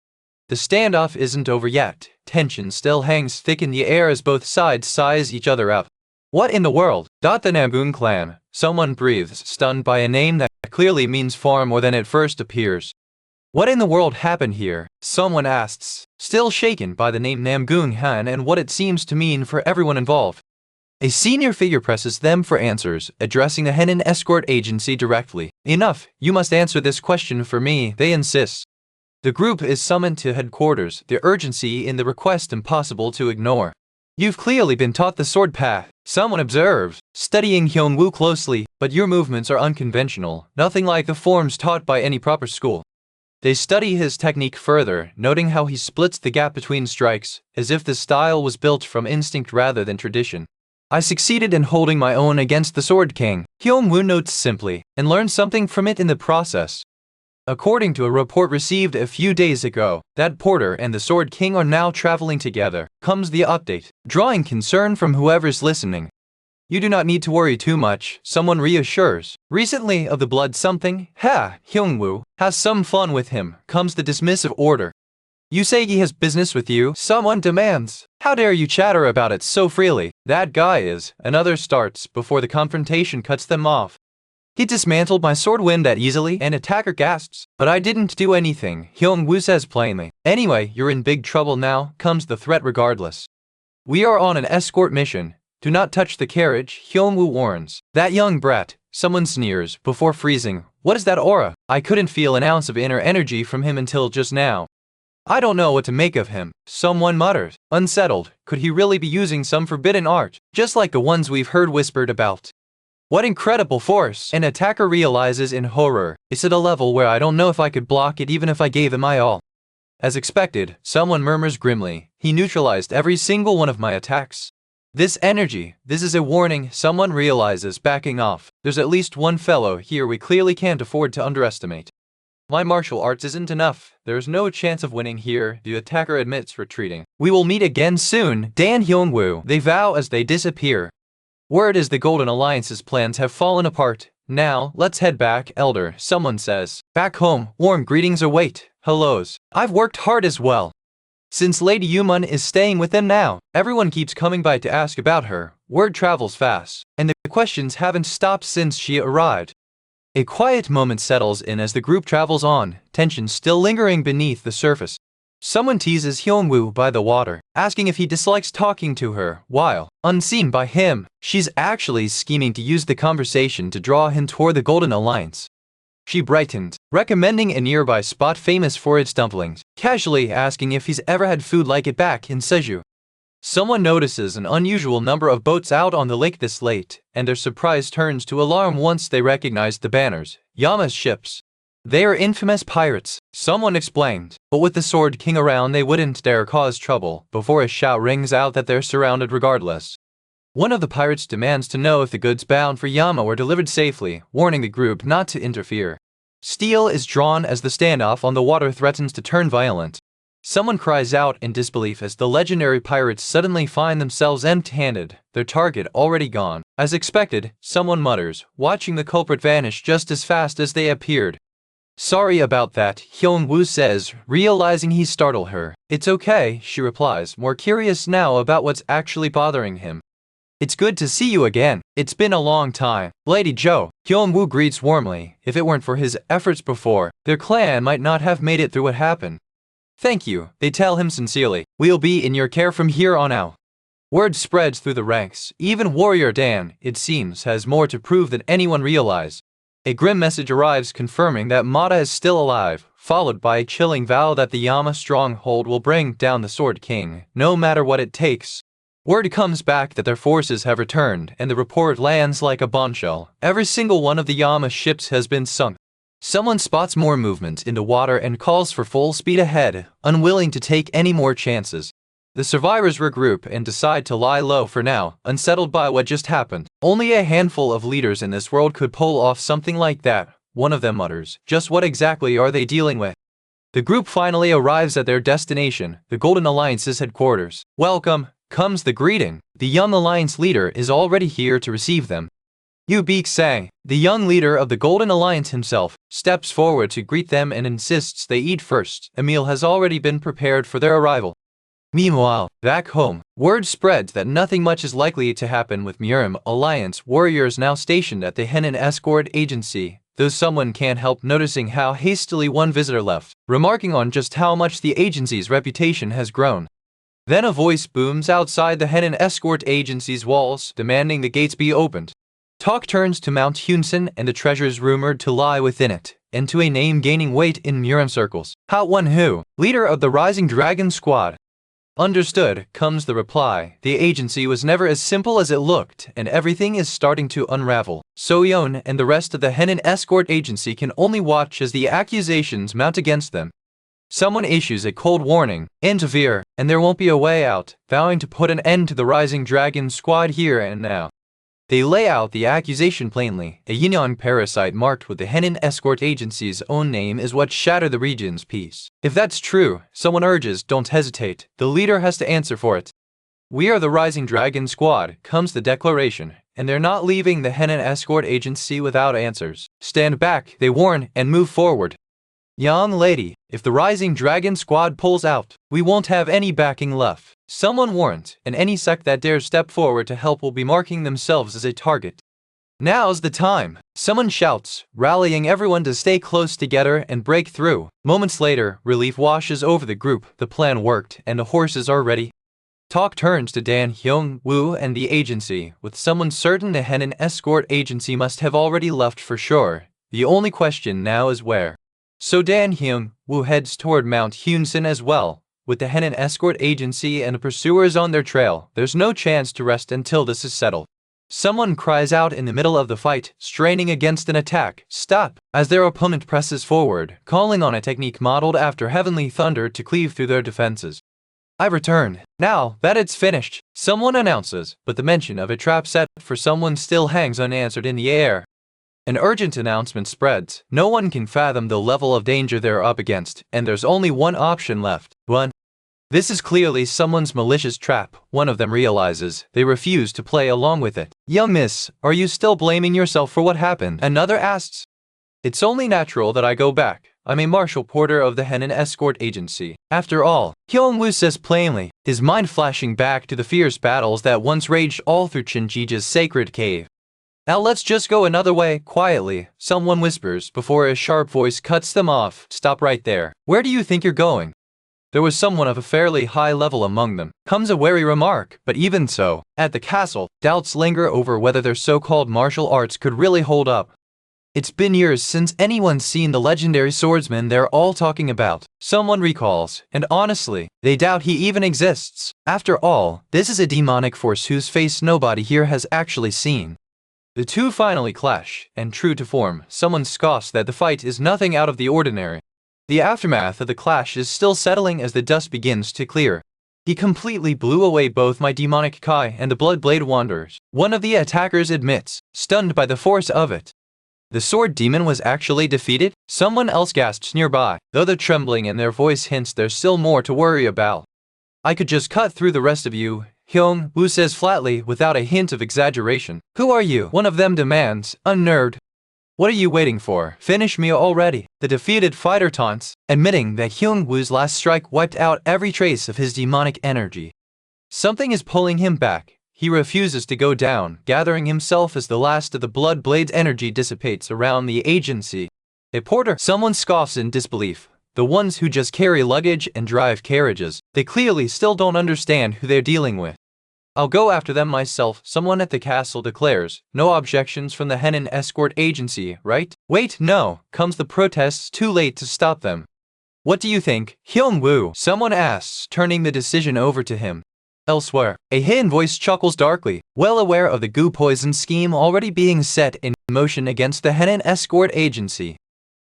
The standoff isn't over yet. Tension still hangs thick in the air as both sides size each other up. What in the world? The Namgung clan, someone breathes, stunned by a name that clearly means far more than it first appears. What in the world happened here? Someone asks, still shaken by the name Namgung Han and what it seems to mean for everyone involved. A senior figure presses them for answers, addressing the Henin escort agency directly. Enough, you must answer this question for me, they insist. The group is summoned to headquarters, the urgency in the request impossible to ignore. You've clearly been taught the sword path, someone observed, studying Hyeong-woo closely, but your movements are unconventional, nothing like the forms taught by any proper school. They study his technique further, noting how he splits the gap between strikes, as if the style was built from instinct rather than tradition. I succeeded in holding my own against the Sword King, Hyeong-woo notes simply, and learned something from it in the process. According to a report received a few days ago, that porter and the Sword King are now traveling together, comes the update, drawing concern from whoever's listening. You do not need to worry too much, someone reassures. Recently of the blood something, Hyeong-woo, has some fun with him, comes the dismissive order. You say he has business with you, someone demands. How dare you chatter about it so freely? That guy is, another starts before the confrontation cuts them off. He dismantled my sword wind that easily, and attacker gasps. But I didn't do anything, Hyeong-woo says plainly. Anyway, you're in big trouble now, comes the threat regardless. We are on an escort mission. Do not touch the carriage, Hyeong-woo warns. That young brat, someone sneers, before freezing. What is that aura? I couldn't feel an ounce of inner energy from him until just now. I don't know what to make of him, someone mutters. Unsettled, could he really be using some forbidden art, just like the ones we've heard whispered about? What incredible force! An attacker realizes in horror. It's at a level where I don't know if I could block it even if I gave it my all. As expected, someone murmurs grimly. He neutralized every single one of my attacks. This energy, this is a warning, someone realizes, backing off. There's at least one fellow here we clearly can't afford to underestimate. My martial arts isn't enough. There's no chance of winning here, the attacker admits, retreating. We will meet again soon, Dan Hyeong-woo, they vow as they disappear. Word is the Golden Alliance's plans have fallen apart. Now, let's head back, Elder, someone says. Back home, warm greetings await. Hellos. I've worked hard as well. Since Lady Yumun is staying with them now, everyone keeps coming by to ask about her. Word travels fast, and the questions haven't stopped since she arrived. A quiet moment settles in as the group travels on, tension still lingering beneath the surface. Someone teases Hyeong-woo by the water, asking if he dislikes talking to her, while, unseen by him, she's actually scheming to use the conversation to draw him toward the Golden Alliance. She brightened, recommending a nearby spot famous for its dumplings, casually asking if he's ever had food like it back in Seju. Someone notices an unusual number of boats out on the lake this late, and their surprise turns to alarm once they recognize the banners, Yama's ships. They are infamous pirates, someone explained, but with the Sword King around they wouldn't dare cause trouble before a shout rings out that they're surrounded regardless. One of the pirates demands to know if the goods bound for Yama were delivered safely, warning the group not to interfere. Steel is drawn as the standoff on the water threatens to turn violent. Someone cries out in disbelief as the legendary pirates suddenly find themselves empty-handed, their target already gone. As expected, someone mutters, watching the culprit vanish just as fast as they appeared. Sorry about that, Hyeong-woo says, realizing he startled her. It's okay, she replies, more curious now about what's actually bothering him. It's good to see you again. It's been a long time. Lady Jo, Hyeong-woo greets warmly. If it weren't for his efforts before, their clan might not have made it through what happened. Thank you, they tell him sincerely. We'll be in your care from here on out. Word spreads through the ranks. Even Warrior Dan, it seems, has more to prove than anyone realized. A grim message arrives confirming that Mata is still alive, followed by a chilling vow that the Yama stronghold will bring down the Sword King, no matter what it takes. Word comes back that their forces have returned, and the report lands like a bombshell. Every single one of the Yama ships has been sunk. Someone spots more movement in the water and calls for full speed ahead, unwilling to take any more chances. The survivors regroup and decide to lie low for now, unsettled by what just happened. Only a handful of leaders in this world could pull off something like that, one of them mutters. Just what exactly are they dealing with? The group finally arrives at their destination, the Golden Alliance's headquarters. Welcome, comes the greeting. The young Alliance leader is already here to receive them. Yu Beek-sang, the young leader of the Golden Alliance himself, steps forward to greet them and insists they eat first. A meal has already been prepared for their arrival. Meanwhile, back home, word spreads that nothing much is likely to happen with Murim Alliance warriors now stationed at the Henan escort agency, though someone can't help noticing how hastily one visitor left, remarking on just how much the agency's reputation has grown. Then a voice booms outside the Henan escort agency's walls, demanding the gates be opened. Talk turns to Mount Hyungsan and the treasures rumored to lie within it, and to a name gaining weight in Murim circles. Hyeong-woo, leader of the Rising Dragon Squad. Understood, comes the reply. The agency was never as simple as it looked, and everything is starting to unravel. So-yeon and the rest of the Henan escort agency can only watch as the accusations mount against them. Someone issues a cold warning, interfere, and there won't be a way out, vowing to put an end to the Rising Dragon Squad here and now. They lay out the accusation plainly. A Yin-yang parasite marked with the Henan escort agency's own name is what shattered the region's peace. If that's true, someone urges, don't hesitate. The leader has to answer for it. We are the Rising Dragon Squad, comes the declaration, and they're not leaving the Henan escort agency without answers. Stand back, they warn, and move forward. Young lady, if the Rising Dragon Squad pulls out, we won't have any backing left. Someone warned, and any sect that dares step forward to help will be marking themselves as a target. Now's the time, someone shouts, rallying everyone to stay close together and break through. Moments later, relief washes over the group. The plan worked, and the horses are ready. Talk turns to Dan Hyeong-woo and the agency, with someone certain the Henan escort agency must have already left for sure. The only question now is where. So Dan Hyeong-woo heads toward Mount Hyungsan as well. With the Henan escort agency and the pursuers on their trail, there's no chance to rest until this is settled. Someone cries out in the middle of the fight, straining against an attack, stop, as their opponent presses forward, calling on a technique modeled after heavenly thunder to cleave through their defenses. I return. Now that it's finished, someone announces, but the mention of a trap set for someone still hangs unanswered in the air. An urgent announcement spreads. No one can fathom the level of danger they're up against, and there's only one option left. Run. This is clearly someone's malicious trap, one of them realizes. They refuse to play along with it. Young miss, are you still blaming yourself for what happened? Another asks. It's only natural that I go back. I'm a martial porter of the Henan escort agency. After all, Hyeong-woo says plainly, his mind flashing back to the fierce battles that once raged all through Cheon Gija's sacred cave. Now let's just go another way, quietly, someone whispers before a sharp voice cuts them off. Stop right there. Where do you think you're going? There was someone of a fairly high level among them. Comes a wary remark, but even so, at the castle, doubts linger over whether their so-called martial arts could really hold up. It's been years since anyone's seen the legendary swordsman they're all talking about, someone recalls, and honestly, they doubt he even exists. After all, this is a demonic force whose face nobody here has actually seen. The two finally clash, and true to form, someone scoffs that the fight is nothing out of the ordinary. The aftermath of the clash is still settling as the dust begins to clear. He completely blew away both my demonic Kai and the Bloodblade Wanderers, one of the attackers admits, stunned by the force of it. The sword demon was actually defeated? Someone else gasps nearby, though the trembling in their voice hints there's still more to worry about. I could just cut through the rest of you, Hyeong-woo says flatly without a hint of exaggeration. Who are you? One of them demands, unnerved. What are you waiting for? Finish me already. The defeated fighter taunts, admitting that Hyeong-woo's last strike wiped out every trace of his demonic energy. Something is pulling him back. He refuses to go down, gathering himself as the last of the Bloodblade's energy dissipates around the agency. A porter, someone scoffs in disbelief. The ones who just carry luggage and drive carriages. They clearly still don't understand who they're dealing with. I'll go after them myself, someone at the castle declares. No objections from the Henan escort agency, right? Wait, no, comes the protests too late to stop them. What do you think, Hyeong-woo? Someone asks, turning the decision over to him. Elsewhere, a hidden voice chuckles darkly, well aware of the goo poison scheme already being set in motion against the Henan escort agency.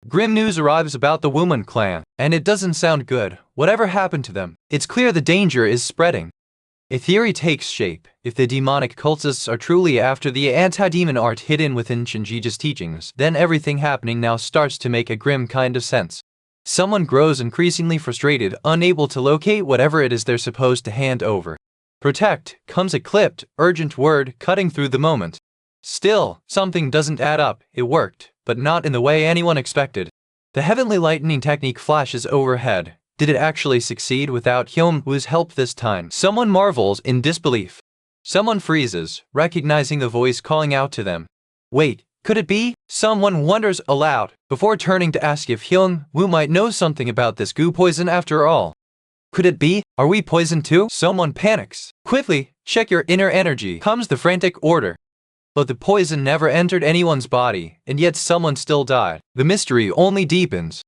Grim news arrives about the Woman clan, and it doesn't sound good. Whatever happened to them? It's clear the danger is spreading. A theory takes shape. If the demonic cultists are truly after the anti-demon art hidden within Cheon Gija's teachings, then everything happening now starts to make a grim kind of sense. Someone grows increasingly frustrated, unable to locate whatever it is they're supposed to hand over. Protect, comes a clipped, urgent word cutting through the moment. Still, something doesn't add up. It worked, but not in the way anyone expected. The heavenly lightning technique flashes overhead. Did it actually succeed without Hyeong-woo's help this time? Someone marvels in disbelief. Someone freezes, recognizing the voice calling out to them. Wait, could it be? Someone wonders aloud, before turning to ask if Hyeong-woo might know something about this goo poison after all. Could it be? Are we poisoned too? Someone panics. Quickly, check your inner energy, comes the frantic order. But the poison never entered anyone's body, and yet someone still died. The mystery only deepens.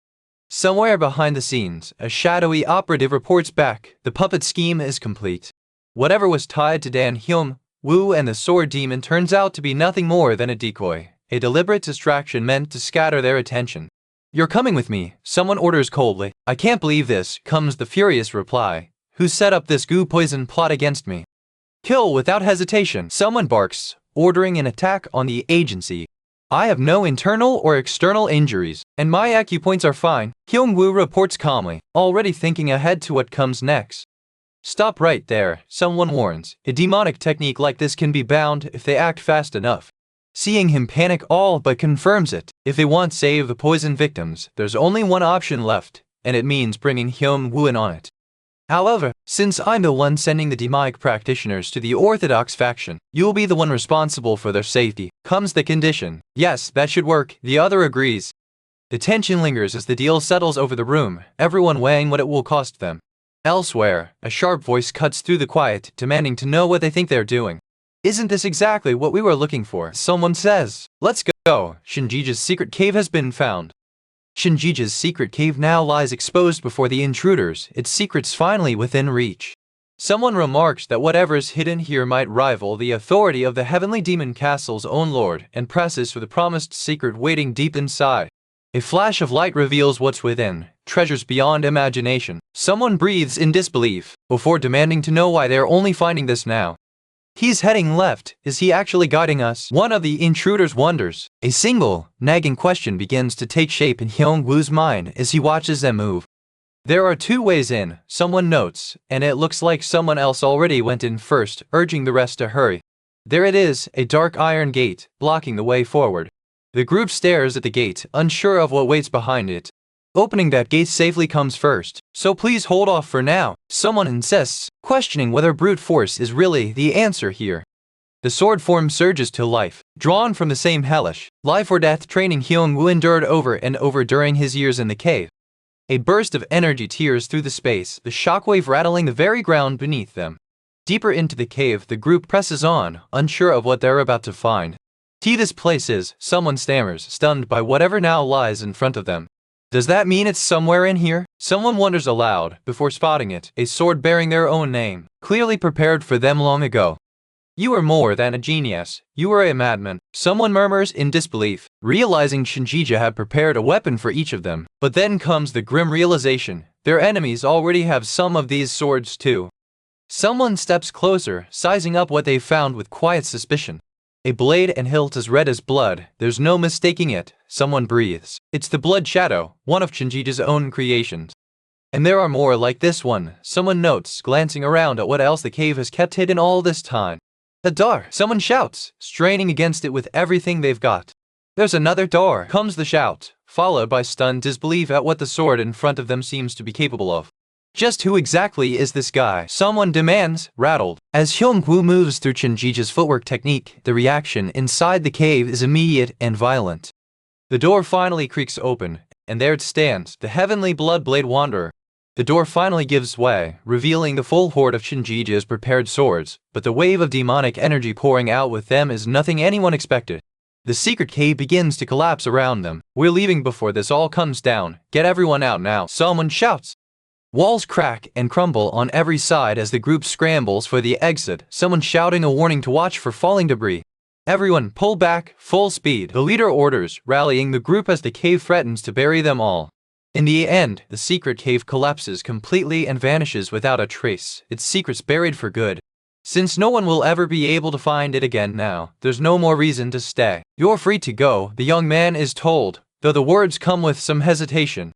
Somewhere behind the scenes, a shadowy operative reports back. The puppet scheme is complete. Whatever was tied to Dan Hyeong-woo and the sword demon turns out to be nothing more than a decoy, a deliberate distraction meant to scatter their attention. You're coming with me, someone orders coldly. I can't believe this, comes the furious reply. Who set up this goo poison plot against me? Kill without hesitation, someone barks, ordering an attack on the agency. I have no internal or external injuries, and my acupoints are fine, Hyeong-woo reports calmly, already thinking ahead to what comes next. Stop right there, someone warns. A demonic technique like this can be bound if they act fast enough. Seeing him panic all but confirms it. If they want to save the poison victims, there's only one option left, and it means bringing Hyeong-woo in on it. However, since I'm the one sending the demonic practitioners to the orthodox faction, you'll be the one responsible for their safety, comes the condition. Yes, that should work, the other agrees. The tension lingers as the deal settles over the room, everyone weighing what it will cost them. Elsewhere, a sharp voice cuts through the quiet, demanding to know what they think they're doing. Isn't this exactly what we were looking for? Someone says. Let's go. Cheon Gija's secret cave has been found. Cheon Gija's secret cave now lies exposed before the intruders, its secrets finally within reach. Someone remarks that whatever's hidden here might rival the authority of the heavenly demon castle's own lord, and presses for the promised secret waiting deep inside. A flash of light reveals what's within, treasures beyond imagination. Someone breathes in disbelief, before demanding to know why they're only finding this now. He's heading left. Is he actually guiding us? One of the intruders wonders. A single, nagging question begins to take shape in Hyeong-woo's mind as he watches them move. There are two ways in, someone notes, and it looks like someone else already went in first, urging the rest to hurry. There it is, a dark iron gate, blocking the way forward. The group stares at the gate, unsure of what waits behind it. Opening that gate safely comes first, so please hold off for now, someone insists, questioning whether brute force is really the answer here. The sword form surges to life, drawn from the same hellish, life or death training Hyeong-woo endured over and over during his years in the cave. A burst of energy tears through the space, the shockwave rattling the very ground beneath them. Deeper into the cave, the group presses on, unsure of what they're about to find. This place is, someone stammers, stunned by whatever now lies in front of them. Does that mean it's somewhere in here? Someone wonders aloud, before spotting it, a sword bearing their own name, clearly prepared for them long ago. You are more than a genius, you are a madman, someone murmurs in disbelief, realizing Cheon Gija had prepared a weapon for each of them. But then comes the grim realization, their enemies already have some of these swords too. Someone steps closer, sizing up what they found with quiet suspicion. A blade and hilt as red as blood, there's no mistaking it, someone breathes. It's the blood shadow, one of Cheon Gija's own creations. And there are more like this one, someone notes, glancing around at what else the cave has kept hidden all this time. A door, someone shouts, straining against it with everything they've got. There's another door, comes the shout, followed by stunned disbelief at what the sword in front of them seems to be capable of. Just who exactly is this guy? Someone demands, rattled. As Hyeong-woo moves through Cheon Gija's footwork technique, the reaction inside the cave is immediate and violent. The door finally creaks open, and there it stands, the heavenly Bloodblade Wanderer. The door finally gives way, revealing the full horde of Cheon Gija's prepared swords, but the wave of demonic energy pouring out with them is nothing anyone expected. The secret cave begins to collapse around them. We're leaving before this all comes down. Get everyone out now, someone shouts. Walls crack and crumble on every side as the group scrambles for the exit, someone shouting a warning to watch for falling debris. Everyone, pull back, full speed, the leader orders, rallying the group as the cave threatens to bury them all. In the end, the secret cave collapses completely and vanishes without a trace, its secrets buried for good. Since no one will ever be able to find it again now, there's no more reason to stay. You're free to go, the young man is told, though the words come with some hesitation.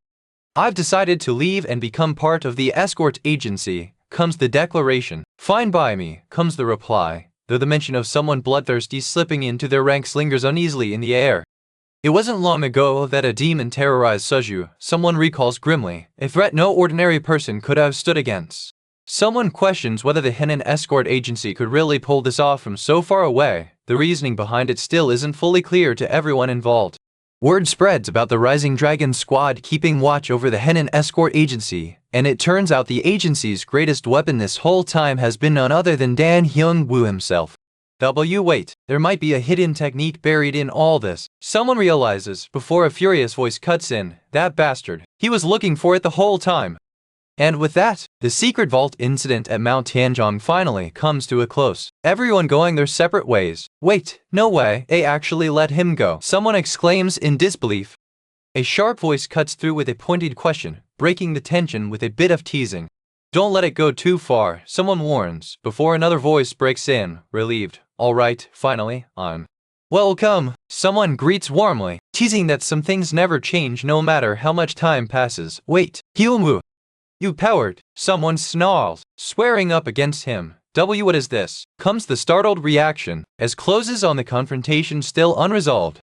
I've decided to leave and become part of the escort agency, comes the declaration. Fine by me, comes the reply, though the mention of someone bloodthirsty slipping into their ranks lingers uneasily in the air. It wasn't long ago that a demon terrorized Suju, someone recalls grimly, a threat no ordinary person could have stood against. Someone questions whether the Henan escort agency could really pull this off from so far away. The reasoning behind it still isn't fully clear to everyone involved. Word spreads about the Rising Dragon squad keeping watch over the Henan escort agency, and it turns out the agency's greatest weapon this whole time has been none other than Dan Hyeong-woo himself. Wait, there might be a hidden technique buried in all this. Someone realizes, before a furious voice cuts in, that bastard, he was looking for it the whole time. And with that, the secret vault incident at Mount Tianjong finally comes to a close. Everyone going their separate ways. Wait, no way, they actually let him go. Someone exclaims in disbelief. A sharp voice cuts through with a pointed question, breaking the tension with a bit of teasing. Don't let it go too far, someone warns, before another voice breaks in, relieved. All right, finally, I'm welcome, someone greets warmly, teasing that some things never change no matter how much time passes. Wait, Hyeong-woo, you coward, someone snarls, swearing up against him. What is this? Comes the startled reaction, as closes on the confrontation still unresolved.